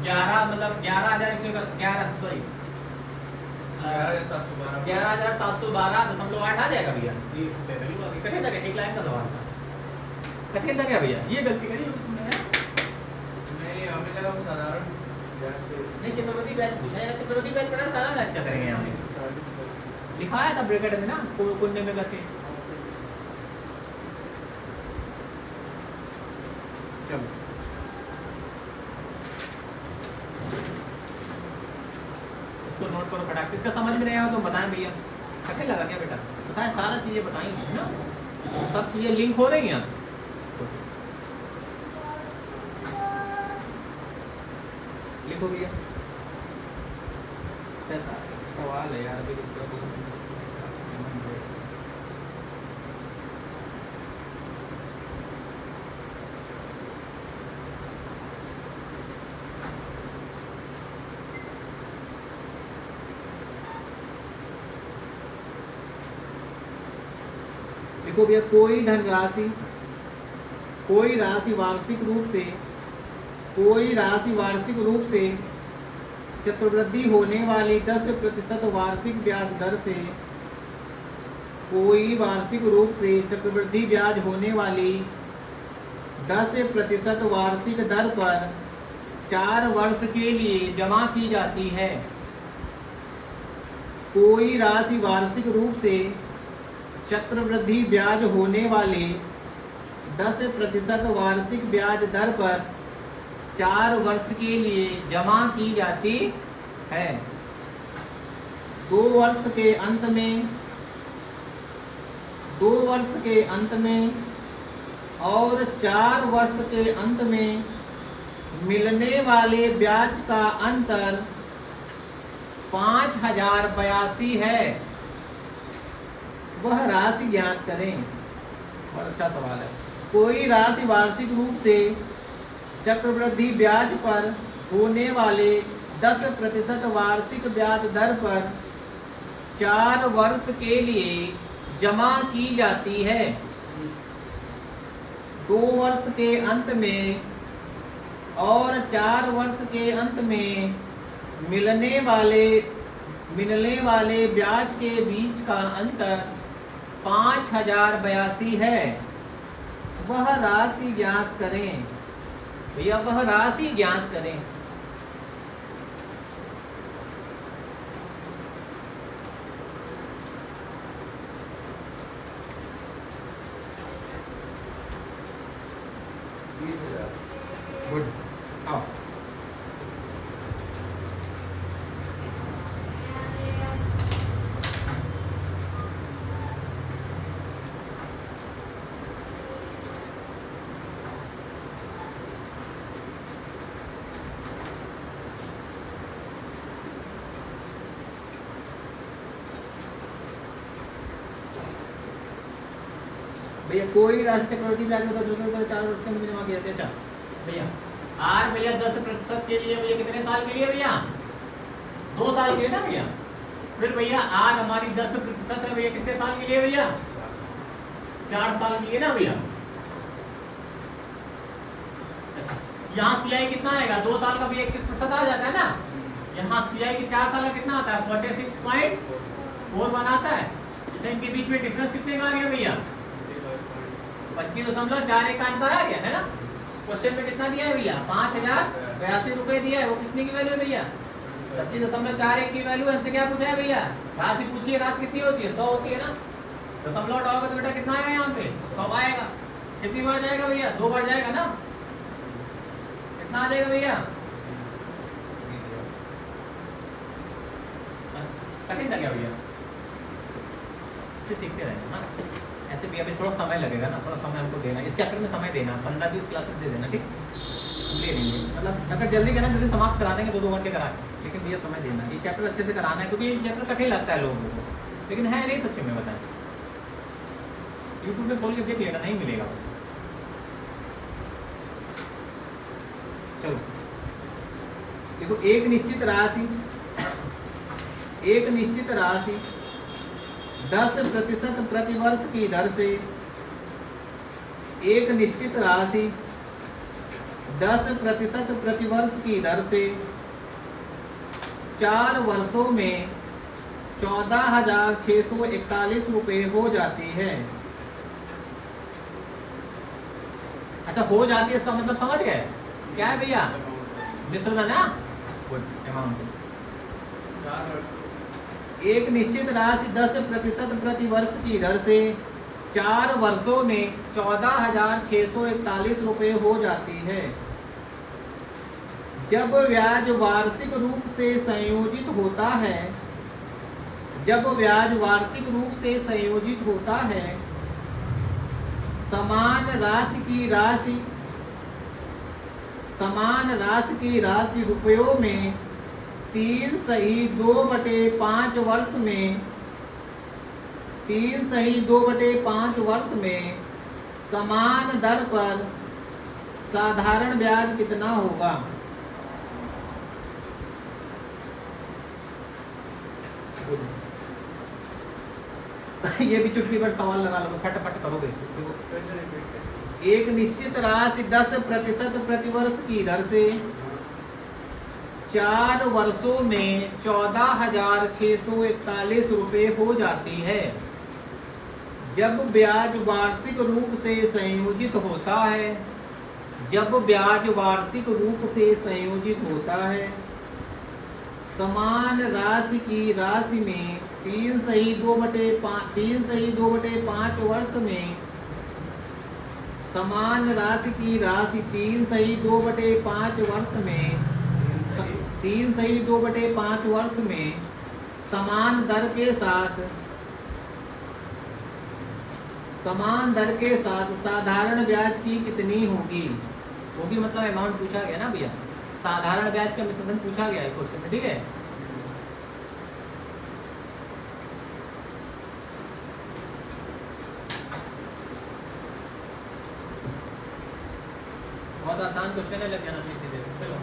[SPEAKER 1] 11 मतलब 11,111 सॉरी
[SPEAKER 2] 11,712
[SPEAKER 1] 11,712.8 आ जाएगा भैया। ये कठिन था क्या? एक लाइन का सवाल था, कठिन था क्या भैया? ये गलती करी होगी तुमने है?
[SPEAKER 2] नहीं, हमें लगा वो साधारण
[SPEAKER 1] नहीं, चक्रवर्ती ब्याज पूछा है, चक्रवर्ती ब्याज पढ़ा, साधारण ब्याज क्या करेंगे यहाँ पे? लिखाया था ब्रैकेट में ना, कोने में करके। चलो इसको नोट करो फटाक। इसका समझ में नहीं आया तो बताएं भैया, कठिन लगा क्या बेटा? बताएं, सारा चीजें बताई ना, सब चीजें लिंक हो रही हैं। लिखो भैया, सवाल है यार, अभी देखो भैया, कोई धनराशि, कोई राशि वार्षिक रूप से चक्रवृद्धि होने वाली 10% वार्षिक ब्याज दर से, कोई वार्षिक रूप से चक्रवृद्धि ब्याज होने वाली 10% वार्षिक दर पर 4 वर्ष के लिए जमा की जाती है। कोई राशि वार्षिक रूप से चक्रवृद्धि ब्याज होने वाले 10% वार्षिक ब्याज दर पर 4 वर्ष के लिए जमा की जाती है। 2 वर्ष के अंत में और 4 वर्ष के अंत में मिलने वाले ब्याज का अंतर 5,082 है। वह राशि ज्ञात करें। बहुत अच्छा सवाल है। कोई राशि वार्षिक रूप से चक्रवृद्धि ब्याज पर होने वाले 10% वार्षिक ब्याज दर पर 4 वर्ष के लिए जमा की जाती है। 2 वर्ष के अंत में और 4 वर्ष के अंत में मिलने वाले ब्याज के बीच का अंतर 5,082 है। वह राशि ज्ञात करें। भैया वह राशि ज्ञात करें। गुड, आओ। भैया कोई राशि चक्रवृद्धि ब्याज में 4 वर्ष में जमा किया जाता है। अच्छा भैया आर भैया 10% के लिए भैया कितने साल के लिए भैया? 2 साल के लिए ना भैया। फिर भैया आर हमारी 10% है भैया, कितने साल के लिए भैया? 4 साल के लिए ना भैया। यहाँ सीआई कितना आएगा? 2 साल का भैया 21% आ जाता है ना। यहाँ सीआई की 4 साल का कितना आता है? 46.41 आता है। अच्छा इनके बीच में डिफरेंस कितने का आ गया भैया? 25.48 आ गया है ना। क्वेश्चन में कितना दिया है भैया? 5,082 रुपए दिया है। वो कितने की वैल्यू है भैया? 25.41 की वैल्यू। हमसे क्या पूछा है भैया? राशि पूछिए, राशि कितनी होती है? 100 होती है ना। दशमलव हटाओगे तो बेटा कितना आएगा? यहाँ पे 100 आएगा। कितनी बढ़ जाएगा भैया? 2 बढ़ जाएगा ना। कितना आ जाएगा भैया? कठिन था क्या भैया? सीखते रहेंगे ना ऐसे भी। अभी थोड़ा समय लगेगा ना, थोड़ा समय हमको देना, इस चैप्टर में समय देना, 15-20 क्लासेस दे देना, ठीक? ले लेंगे, मतलब अगर जल्दी करना जल्दी समाप्त करा देंगे, 2-2 घंटे करा के, लेकिन भैया समय देना। ये चैप्टर अच्छे से कराना है, क्योंकि ये चैप्टर कठिन लगता है लोगों को, लेकिन है नहीं सच्चे में बताएं। यूट्यूब में खोल के देख लेना, नहीं मिलेगा। चलो देखो, एक निश्चित राशि 10% प्रतिवर्ष की दर से, एक निश्चित राशि 10% प्रतिवर्ष की दर से 4 वर्षों में 14,641 रुपए हो जाती है। अच्छा, हो जाती है इसका मतलब समझ गए क्या है भैया? मिश्रधन है अमाउंट।
[SPEAKER 2] 4 वर्ष
[SPEAKER 1] एक निश्चित राशि 10% प्रतिवर्ष की दर से 4 वर्षों में 14,641 रुपए हो जाती है। जब ब्याज वार्षिक रूप से संयोजित होता है, जब ब्याज वार्षिक रूप से संयोजित होता है, समान राशि की राशि रुपयों में 3/2/5 वर्ष में 3/2/5 वर्ष में समान दर पर साधारण ब्याज कितना होगा? ये भी चुटकी पर सवाल लगा लो, फटाफट करोगे।
[SPEAKER 2] कैसे रिपीट करें?
[SPEAKER 1] एक निश्चित राशि 10% प्रतिवर्ष की दर से 4 वर्षों में 14,641 रुपए हो जाती है। जब ब्याज वार्षिक रूप से संयोजित होता है, जब ब्याज वार्षिक रूप से संयोजित होता है, समान राशि की राशि में 3/2/5 वर्ष में समान राशि की राशि 3/2/5 वर्ष में 3/2/5 वर्ष में समान दर के साथ साधारण ब्याज की कितनी होगी? होगी मतलब अमाउंट पूछा गया ना भैया, साधारण ब्याज का मिश्रण पूछा गया है क्वेश्चन में, ठीक है। बहुत आसान क्वेश्चन है, लग जाना सीधे। चलो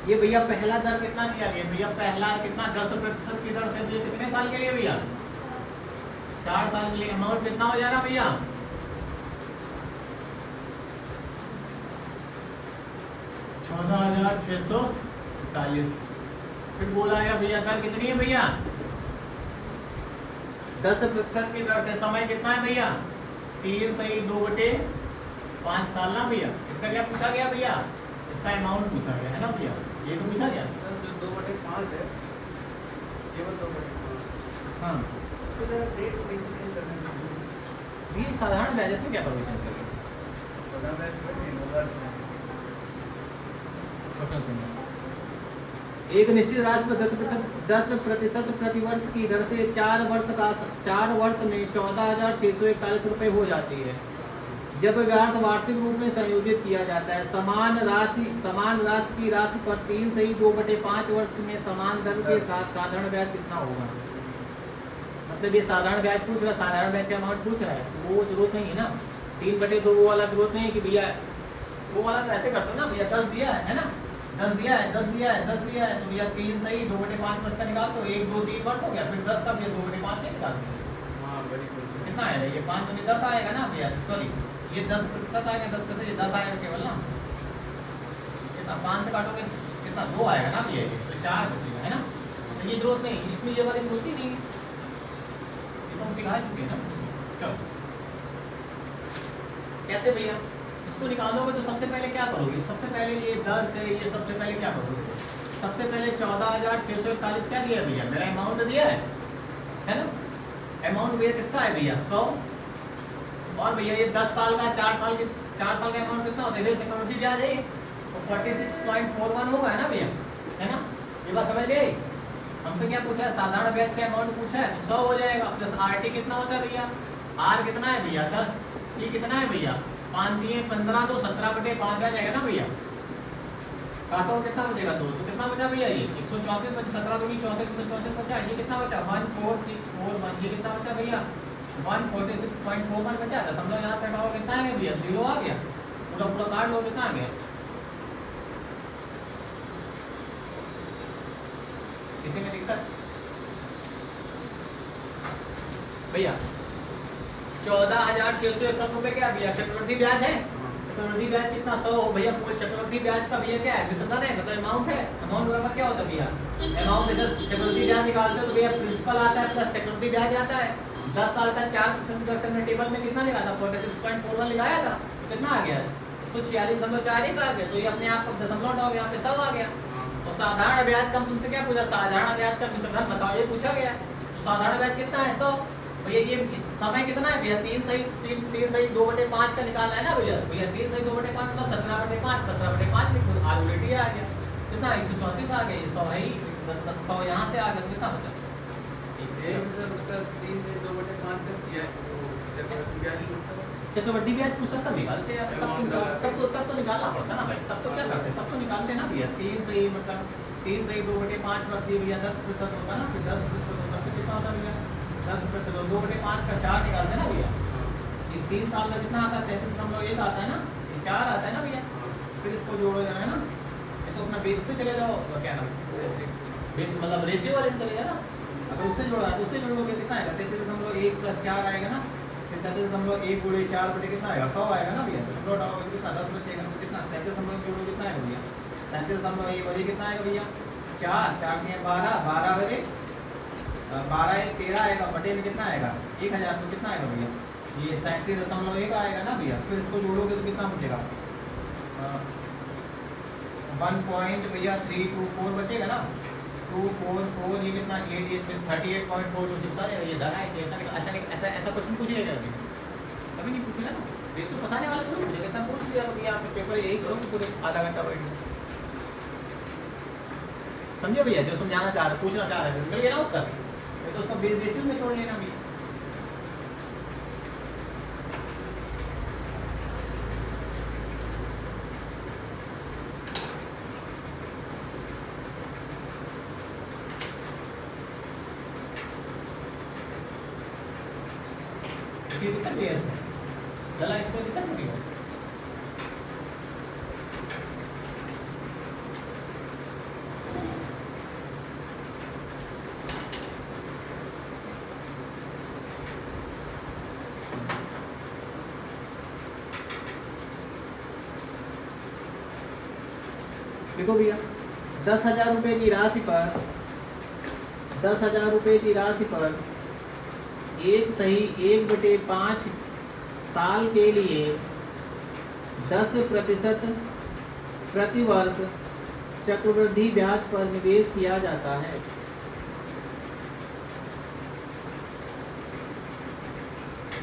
[SPEAKER 1] ये भैया पहला दर कितना दिया गया भैया? पहला कितना 10% की दर से दिए, कितने साल के लिए भैया? 4 साल के लिए। अमाउंट कितना हो जा रहा भैया? 14,641। फिर बोला गया भैया दर कितनी है भैया? 10% की दर से। समय कितना है भैया? 3/2/5 साल ना भैया। इसका क्या पूछा गया भैया? इसका अमाउंट पूछा गया है ना भैया, ये तो पूछा गया।
[SPEAKER 2] जो 2/5 है, केवल 2/5।
[SPEAKER 1] हाँ,
[SPEAKER 2] तो जरा डेट कैसे चेंज करना है?
[SPEAKER 1] ये साधारण ब्याज में क्या प्रोविजन करेंगे?
[SPEAKER 2] पता है नहीं वर्ष में।
[SPEAKER 1] एक निश्चित राशि पर 10% प्रतिवर्ष की दर से 4 वर्ष में 14,641 रुपए हो जाती है। जब ब्याज वार्षिक रूप में संयोजित किया जाता है, समान राशि की राशि पर 3/2/5 वर्ष में समान दर के साथ साधारण ब्याज कितना होगा? मतलब ये साधारण ब्याज पूछ रहा है, साधारण ब्याज का अमाउंट पूछ रहा है, वो जरूरत नहीं है ना। 3/2 वो वाला जरूरत नहीं है कि भैया वो वाला तो ऐसे करते ना भैया, 10 दिया है ना, 10 दिया है तो भैया 3/2/5 वर्ष का निकाल दो, 1 2 3 वर्ष हो गया, फिर 10 का भैया 2/5 नहीं निकाल दो।
[SPEAKER 2] हाँ, बड़ी कोई
[SPEAKER 1] कितना है ये? 5 दूनी 10 आएगा ना भैया, सॉरी ये 10% आएगा, 10% ये 10 आएगा केवल ना। कितना 5 से काटोगे कितना? 2 आएगा ना भैया, ये तो 4 बचेगा है ना। तो ये जरूरत नहीं, इसमें ये वाली जरूरत ही नहीं है, ये तो हम सिखा चुके हैं ना। चलो कैसे भैया इसको निकालोगे? तो सबसे पहले क्या करोगे? सबसे पहले ये दर से ये सबसे पहले क्या करोगे? सबसे पहले 14,641 क्या दिया भैया? मेरा अमाउंट दिया है ना। अमाउंट भैया किसका है भैया? 100। और भैया ये 10 साल का 4 साल का अमाउंट कितना होता है? चक्रवृद्धि ब्याज है तो 46.41 होगा है ना भैया, है ना। ये बात समझ गए? हमसे क्या पूछा है? साधारण ब्याज का अमाउंट पूछा है तो 100 हो जाएगा। प्लस RT कितना होता है भैया? R कितना है भैया? 10। ये कितना है भैया? 5 दिए 15 तो 17/5 आ जाएगा ना भैया। काटो कितना बचेगा? 2। तो कितना बचा भैया? ये 134 बचा। 17 दूनी 34, 134 बचा। ये कितना बचा? 14641। ये कितना बचा भैया? 146.41 बचा, दशमलव यहाँ पे हटाओ कितना आ गया भैया, 0 आ गया, पूरा पूरा काट लो कितना आ गया, किसी में दिक्कत भैया 14,661 रुपए क्या भैया चक्रवृद्धि ब्याज है, चक्रवृद्धि ब्याज कितना 100 भैया, चक्रवृद्धि ब्याज का भैया क्या है, विसंधन है, मतलब अमाउंट है, अमाउंट बराबर क्या होता है भैया, अमाउंट जैसे चक्रवृद्धि ब्याज निकालते हो तो भैया प्रिंसिपल आता है प्लस चक्रवृद्धि ब्याज आता है, 10 साल का 4% दर में टेबल में कितना लिखा था 46.41 लिखाया था, तो कितना आ गया 146.4 ही आ गया, तो ये अपने आप को दशमलव हटाओ यहाँ पे 100 आ गया। और साधारण ब्याज का तुमसे क्या पूछा, साधारण ब्याज का विवरण बताओ, ये पूछा गया, तो साधारण ब्याज कितना है 100, भैया ये समय कितना है भैया 3 सही 2/5 का निकालना है ना भैया, 3 सही 2/5 मतलब 17/5 में खुद ऑलरेडी आ गया, कितना 134 आ गया, ये 100 है ही, 100 यहाँ से आ गया तो कितना बचा,
[SPEAKER 2] एक सर उसका 3 से 2/5 का सीआई
[SPEAKER 1] चक्रवृद्धि ब्याज पूछ सकता निकालते हैं, तब तो निकालना पड़ता ना भाई, तब तो क्या करते, तब तो निकालते ना भैया, 3 सही मतलब 3 सही 2/5 रख दिए भैया 10% होता ना, फिर 10% होता, फिर कितना होता भैया 10% 2/5 का 4 निकालते ना भैया, ये 3 साल का कितना आता है 33.1 आता है ना, ये 4 आता है ना भैया, फिर इसको जोड़ो जरा है ना, ये तो अपना बेस से चले जाओ, क्या नाम मतलब रेशियो वाले से चले जाओ ना, अगर उससे जोड़ा तो उससे जोड़ोगे कितना आएगा 33.1 + 4 आएगा ना, फिर 33.1 × 4 बटे कितना आएगा 100 आएगा ना भैया, तो उठाओगे कितना 10 बचेगा तो कितना 33.1 जोड़ोगे कितना आएगा भैया 37.1 बजे कितना आएगा भैया 4 4 के 12 12 बजे 12 1 13 आएगा, बटे में कितना आएगा 1000, तो कितना आएगा भैया ये 37.1 आएगा ना भैया, फिर इसको जोड़ोगे तो कितना बचेगा 1.324 बचेगा ना, 244 ये कितना 38.426 आ जाएगा, ये धरा है, ऐसा क्वेश्चन पूछेगा कभी नहीं पूछेगा ना, रेशियो फंसाने वाला थोड़ी पूछेगा, इतना पूछ लिया तो यहाँ पे पेपर यही करो कि पूरे आधा घंटा बैठ समझे भैया, जो समझाना चाह रहे पूछना चाह रहे मिल गया ना उत्तर, तो उसका बेसिस में तोड़ लेना भैया। दिक्कत नहीं है इसमें, चला इसमें दिक्कत नहीं हो, देखो भैया 10,000 रुपये की राशि पर 10,000 रुपये की राशि पर 1/5 साल के लिए 10% प्रतिवर्ष चक्रवृद्धि ब्याज पर निवेश किया जाता है।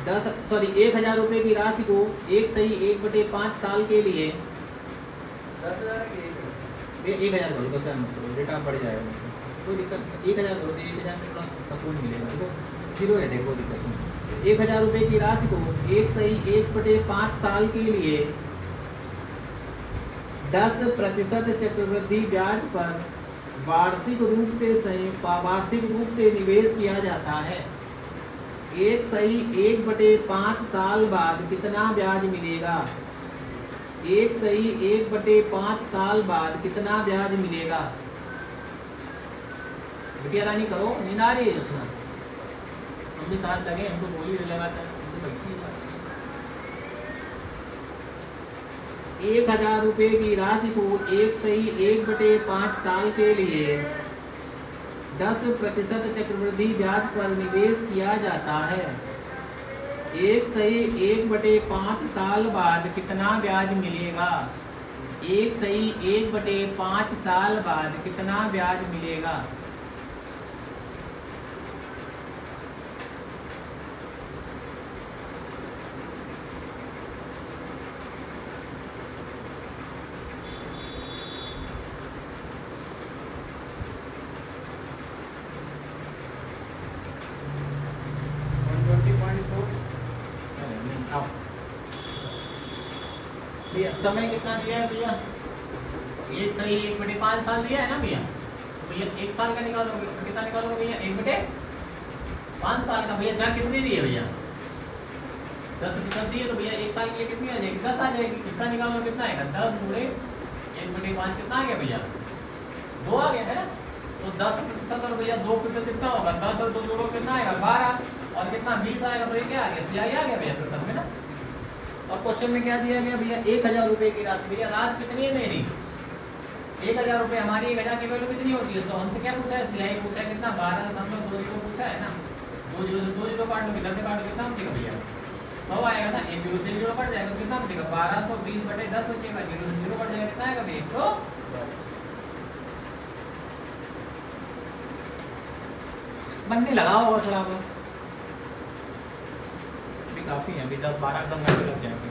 [SPEAKER 1] 1,000 रुपये की राशि को 1/5 साल के लिए
[SPEAKER 2] 10,000 की
[SPEAKER 1] 1,000 करो, 10,000 मत करो, डेटा बढ़ जाएगा, कोई दिक्कत नहीं, 1,000 करो, 1,000 में थोड़ा सुकून मिलेगा, देखो जीरो है, कोई दिक्कत नहीं। 1,000 रुपये की राशि को 1/5 साल के लिए 10% चक्रवृद्धि ब्याज पर वार्षिक रूप से निवेश किया जाता है। 1/5 साल बाद कितना ब्याज मिलेगा? 1/5 साल बाद कितना ब्याज मिलेगा? बिटिया रानी करो, नींद आ रही है उसमें, हम भी साथ लगे, हमको गोली लगाता है, हमको बैठी है। 1,000 रुपये की राशि को 1/5 साल के लिए 10% चक्रवृद्धि ब्याज पर निवेश किया जाता है। 1/5 साल बाद कितना ब्याज मिलेगा? 1/5 साल बाद कितना ब्याज मिलेगा? भैया समय कितना दिया है भैया? 1/5 साल दिया है ना भैया, तो भैया 1 साल का निकालोगे, कितना निकालोगे भैया? 1/5 साल का। भैया दर कितनी दी है भैया? 10% दिए तो भैया 1 साल के लिए कितनी आ जाएगी? 10 आ जाएगी। इसका निकालो कितना आएगा? 10 गुणे 1/5 कितना आ गया भैया? 2 आ गया है ना। तो 10% और भैया 2% कितना होगा? 10 और 2 जोड़ो कितना आएगा? 12 और कितना 20 आएगा। तो ये क्या आ गया? सियाही आ गया भैया प्रश्न में ना। और क्वेश्चन में क्या दिया गया भैया? 1000 रुपए की राशि। भैया राशि कितनी है मेरी? 1000 रुपए। हमारी 1000 की वैल्यू कितनी होती है? तो हमसे क्या पूछा है? सियाही पूछा है कितना? 12.20 पूछा है ना। 2 जीरो से 2 जीरो काट लो, किधर से काटो कितना बचेगा भैया? 100 आएगा ना। 1 जीरो से 1 जीरो कट जाएगा तो कितना बचेगा? 1220/10 बचेगा। 0 से 0 कट जाएगा कितना आएगा भैया? 100 बनने लगा होगा थोड़ा बहुत भी, काफी है अभी 10-12 घंटे लग जाएंगे।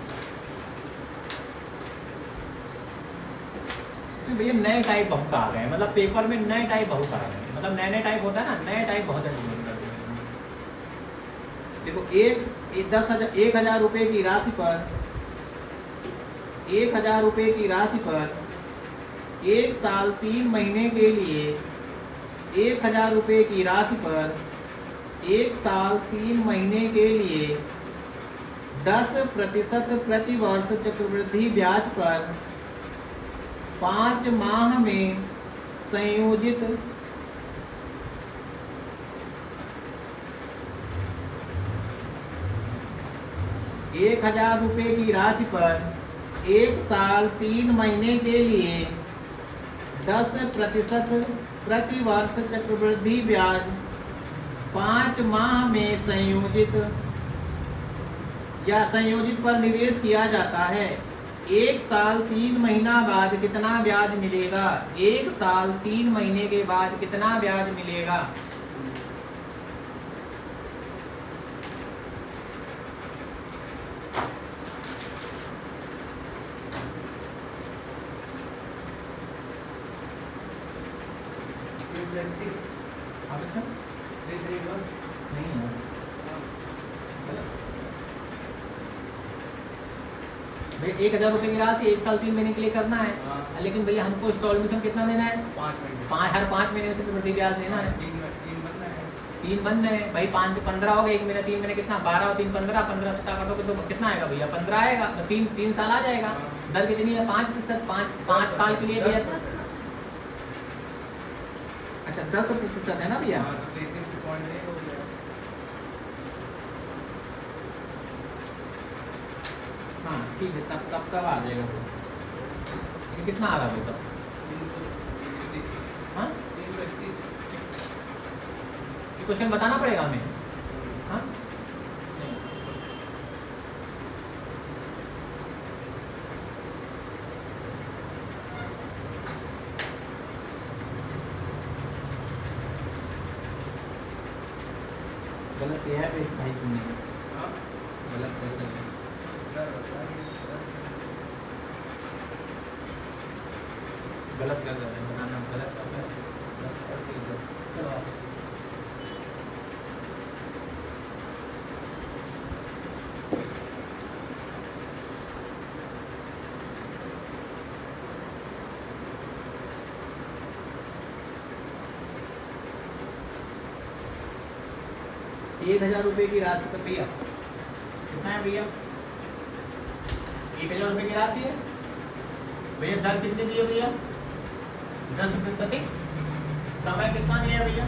[SPEAKER 1] इसमें भैया नए टाइप बहुत आ गए हैं, मतलब पेपर में नए टाइप बहुत आ गए हैं, मतलब नए नए टाइप होता है ना, नए टाइप बहुत है। देखो 10,000 रुपए की राशि पर 1000 रुपए की राशि पर 1 साल 3 महीने के लिए 1000 रुपए की राशि पर 1 साल 3 महीने के लिए 10% प्रति वर्ष चक्रवृद्धि ब्याज पर 5 माह में संयोजित 1000 रुपए की राशि पर 1 साल 3 महीने के लिए 10% प्रति वर्ष चक्रवृद्धि ब्याज 5 माह में संयोजित या संयोजित पर निवेश किया जाता है। 1 साल 3 महीना बाद कितना ब्याज मिलेगा? 1 साल 3 महीने के बाद कितना ब्याज मिलेगा? नहीं है भाई। 1000 रुपए की राशि 1 साल 3 महीने के लिए करना है।
[SPEAKER 2] हाँ।
[SPEAKER 1] लेकिन भैया हमको इंस्टॉलमेंट कितना देना है?
[SPEAKER 2] 5 महीने।
[SPEAKER 1] हर 5 महीने से प्रति ब्याज देना है।
[SPEAKER 2] 3 बनना है।
[SPEAKER 1] 3 बनना है भाई। 5 से 15 हो गए, 1 महीना 3 महीने कितना? 12 और 3 15, 15 छठा काटोगे तो कितना आएगा भैया? 15 आएगा। तो 3 साल आ जाएगा। दर कितनी है? 5%। 5 साल के लिए भैया। अच्छा 10% है ना भैया?
[SPEAKER 2] हाँ, तो 33.1 हो गया।
[SPEAKER 1] हाँ ठीक है, तब आ जाएगा वो। ये कितना आ रहा है तब?
[SPEAKER 2] 331।
[SPEAKER 1] हाँ
[SPEAKER 2] 331।
[SPEAKER 1] ये क्वेश्चन बताना पड़ेगा हमें। हाँ नहीं। गलत किया है भाई तुमने,
[SPEAKER 2] हाँ,
[SPEAKER 1] गलत कर दिया। गलत कर रहे हैं, बनाना गलत कर रहे हैं। बस करके इधर चलो। 1000 रुपए की राशि पर भैया कितना है भैया? 1000 रुपए की राशि है भैया। दर कितनी दी है भैया? 10%। समय कितना दिया है भैया?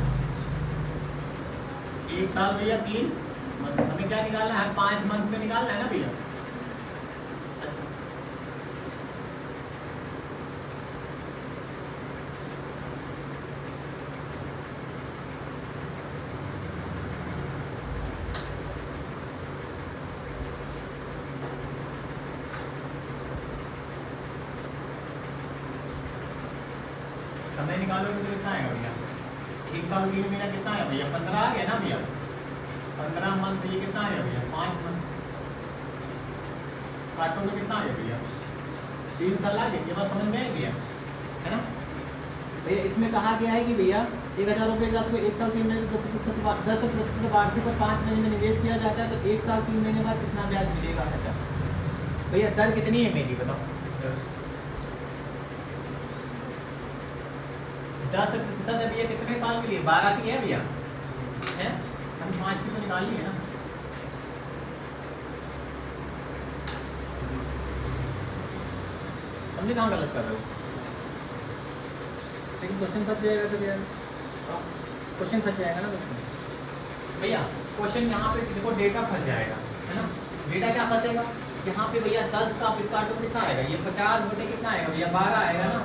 [SPEAKER 1] 1 साल भैया 3 मंथ। हमें क्या निकालना है? 5 मंथ में निकालना है ना भैया। समय निकालोगे तो कितना आएगा भैया? 1 साल 3 महीना कितना है भैया? 15 आ गया ना भैया। 15 मंथ ये कितना आया भैया? 5 मंथ काटो तो कितना आया भैया? 3 साल आ गया। ये बात समझ में आई भैया, है ना भैया? इसमें कहा गया है कि भैया 1000 रुपये का 1 साल 3 महीने 10% वार्षिक पर 5 महीने में निवेश किया जाता है। तो 1 साल 3 महीने बाद कितना ब्याज मिलेगा? अच्छा भैया दर कितनी है मेरी बताओ? 10% है भैया। कितने साल के लिए? 12 की है भैया, है? हम 5 की तो निकाल लिए ना। समझे कहाँ गलत कर रहे हो? लेकिन क्वेश्चन फंस जाएगा तो यार, क्वेश्चन फंस जाएगा ना क्वेश्चन। भैया क्वेश्चन यहाँ पे देखो डेटा फंस जाएगा, है ना? डेटा क्या फंसेगा? यहाँ पे भैया 10 का आपका काटो कितना आएगा? ये 50 बटे कितना आएगा भैया? 12 आएगा ना।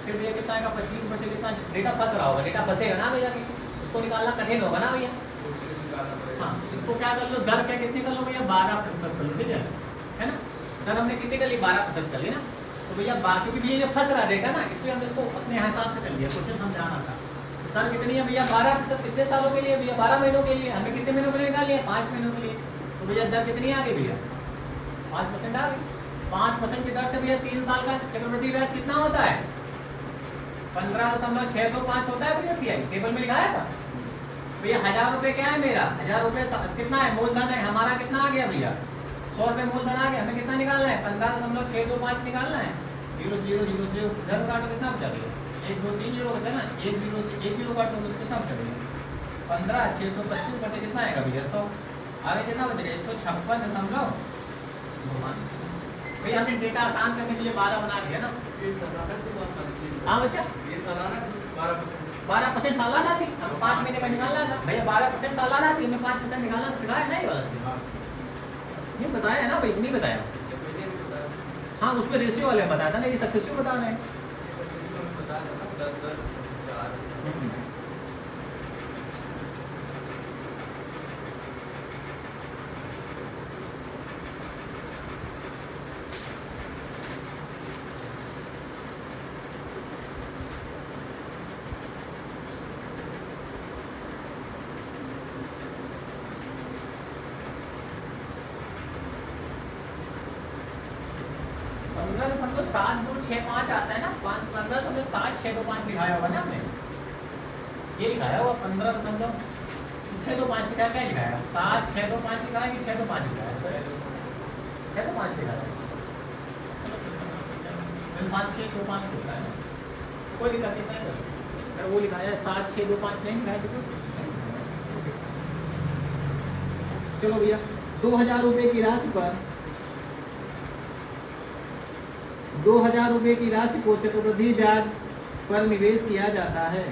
[SPEAKER 1] फिर भैया कितना आएगा? 25 बटे कितना? डेटा फंस रहा होगा, डेटा फंसेगा ना भैया, इसको निकालना कठिन होगा ना भैया। हाँ, इसको क्या कर लो, दर क्या कितनी कर लो भैया? 12% कर लो, ठीक है ना? दर हमने कितनी कर ली? 12% कर ली ना। तो भैया क्योंकि भैया ये फंस रहा डेटा ना, इसलिए हमने इसको अपने हिसाब से कर लिया, क्वेश्चन समझाना था। दर कितनी है भैया? 12%। कितने सालों के लिए भैया? 12 महीनों के लिए। हमें कितने महीनों के लिए निकाली है? 5 महीनों के लिए। तो भैया दर कितनी आ गई भैया? 5% आ गई। 5% की दर से भैया 3 साल का चक्रवृद्धि ब्याज कितना होता है? 15.625 होता है भैया। सीआई टेबल में लिखाया था भैया। 1000 रुपये क्या है मेरा? 1000 रुपये कितना है? मूलधन है हमारा। कितना आ गया भैया? 100 रुपये मूलधन आ गया। हमें कितना निकालना है? 15.625 निकालना है। 0 0 0 0 0 काटो, कितना बचा भैया? 1 2 3 0 बचा ना। 1 0 काटो तो कितना बचा भैया? 15,625 बटे कितना आएगा भैया? 100। आगे कितना बचेगा? 156.2। भैया हमने डेटा आसान करने के लिए 12 बना दिया ना। हाँ बच्चा,
[SPEAKER 2] ये सालाना 12%।
[SPEAKER 1] 12% सालाना थी, हमें 5 महीने का निकालना था भैया। 12% सालाना थी, हमें 5% निकालना सिखाया नहीं वाला? नहीं बताया है ना भाई, नहीं बताया। हाँ उसमें रेशियो वाले बताया था ना, ये सक्सेसिव बता रहे हैं। मतलब 7,2,6,5 आता है ना। 15.7,625 लिखाया होगा ना हमने, ये लिखाया हुआ 15.625 लिखा, क्या लिखाया? 7,625 लिखा है कि 625 लिखाया? 625 लिखा है। 7,625 होता है ना, कोई दिक्कत नहीं है। अगर वो लिखाया है 7,625 नहीं लिखाया तो चलो भैया 2,000 रुपये की राशि पर 2,000 रुपये की राशि को चक्रवृद्धि ब्याज पर निवेश किया जाता है।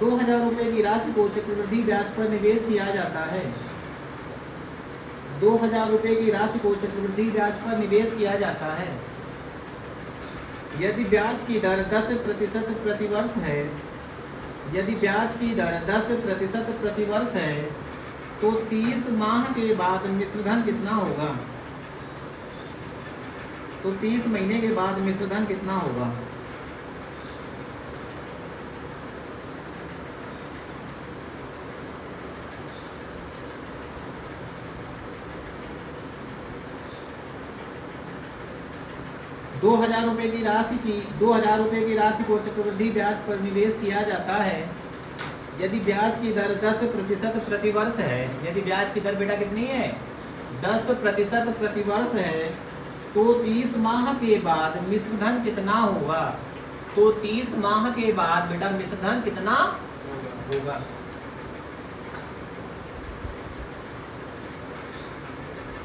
[SPEAKER 1] 2,000 रुपये की राशि को चक्रवृद्धि ब्याज पर निवेश किया जाता है। 2,000 रुपये की राशि को चक्रवृद्धि ब्याज पर निवेश किया जाता है। यदि ब्याज की दर 10% प्रतिवर्ष है, यदि ब्याज की दर 10% प्रतिवर्ष है तो 30 माह के बाद मिश्रधन कितना होगा? तो 30 महीने के बाद मिश्रधन कितना होगा? ₹2,000 की राशि की 2,000 रुपये की राशि को चक्रवृद्धि ब्याज पर निवेश किया जाता है। यदि ब्याज की दर 10% प्रतिवर्ष है, यदि ब्याज की दर बेटा कितनी है? 10% प्रतिवर्ष है तो 30 माह के बाद मिश्रधन कितना होगा? तो 30 माह के बाद बेटा मिश्रधन कितना होगा?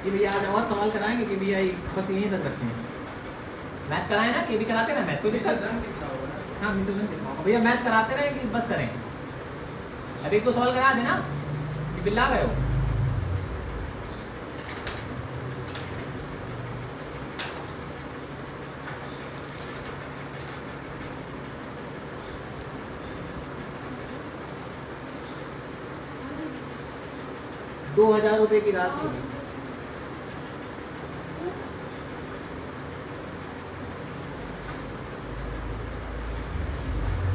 [SPEAKER 1] ये भैया आज और सवाल कराएंगे कि भैया बस यहीं तक रखते हैं। मैथ कराए ना, कि भी कराते ना मैथ, कोई दिक्कत? हाँ मिश्रधन कितना होगा भैया, मैथ कराते रहे कि बस करें? अभी को सवाल करा देना कि बिल्ला गए हो। ₹2,000 की राशि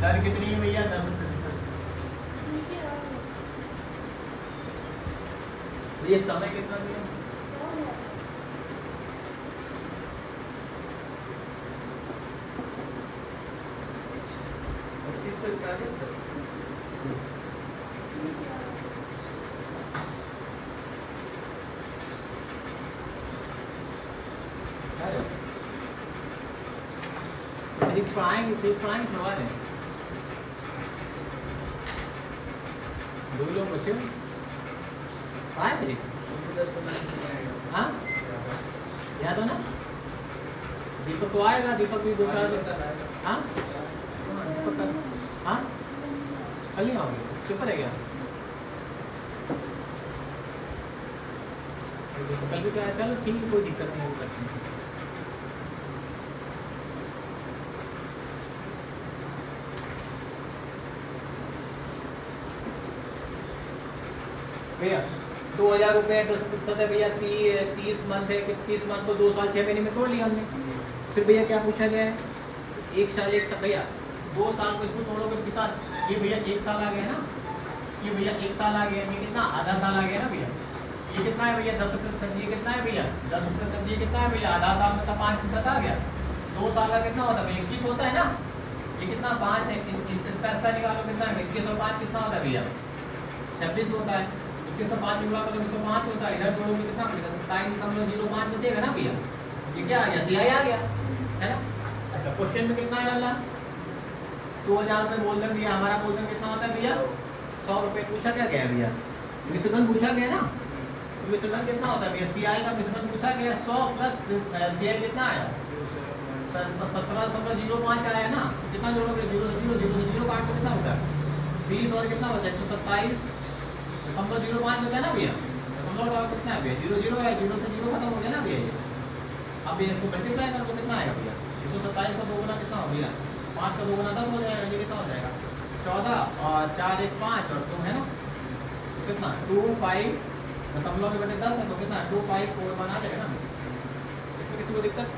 [SPEAKER 1] दर कितनी है भैया? 10%। ये समय कितना दिया? फिजिक्स पढ़ाएंगे, करवा दें। 2 लोग बच्चे पढ़ाए फिजिक्स? हाँ याद हो ना? दीपक तो आएगा, दीपक भी 2-4 दिन।
[SPEAKER 2] कर रहा है।
[SPEAKER 1] हाँ दीपक कल, हाँ कल ही आओगे, पेपर है क्या? कल भी क्या है, चलो ठीक है, कोई दिक्कत नहीं, वो करते हैं। भैया 2000 रुपये 10% है भैया, 30 मंथ है कि 30 मंथ को 2 साल 6 महीने में तोड़ लिया हमने। फिर भैया क्या पूछा गया है, एक साल भैया 2 साल को इसको तोड़ोगे कितना, ये भैया 1 साल आ गया ना, ये भैया 1 साल आ गया, ये कितना आधा साल आ गया ना भैया, ये कितना है भैया 10%, ये कितना है भैया 10%, ये कितना है भैया आधा साल में का 5% आ गया। 2 साल का कितना होता है भैया 21 होता है ना, ये कितना 5 है, इसका निकालो कितना है 21 और 5 कितना होता है भैया 26 होता है। 21 में 5 मिला तो 105 होता है, इधर जोड़ोगे कितना मिलेगा 27.05 बचेगा ना भैया, ये क्या आ गया CI आ गया है ना। अच्छा क्वेश्चन में कितना है डाला, 2000 रुपये मूलधन दिया, हमारा मूलधन कितना होता है भैया 100 रुपये। पूछा क्या गया भैया मिश्रधन पूछा गया ना, तो मिश्रधन कितना होता है भैया CI का मिश्रधन पूछा गया 100 प्लस CI कितना आया 17.05 आया ना, कितना जोड़ोगे 0 0 0 0 काट तो कितना होता है 20 और कितना होता है 127.05 होता है ना भैया, दशमलव कितना है भैया 0 0 है, 0 से 0 खत्म हो गया ना भैया ये। अब ये इसको मल्टीप्लाई कर दो कितना आएगा भैया 127 का 2 गुना कितना हो भैया 5 का 2 गुना 10 हो जाएगा, ये कितना हो जाएगा 14 और 4 1 5 और 2 है ना, तो कितना 25 दशमलव में बटे 10 है, तो कितना 2541 आ जाएगा ना। इसमें किसी को दिक्कत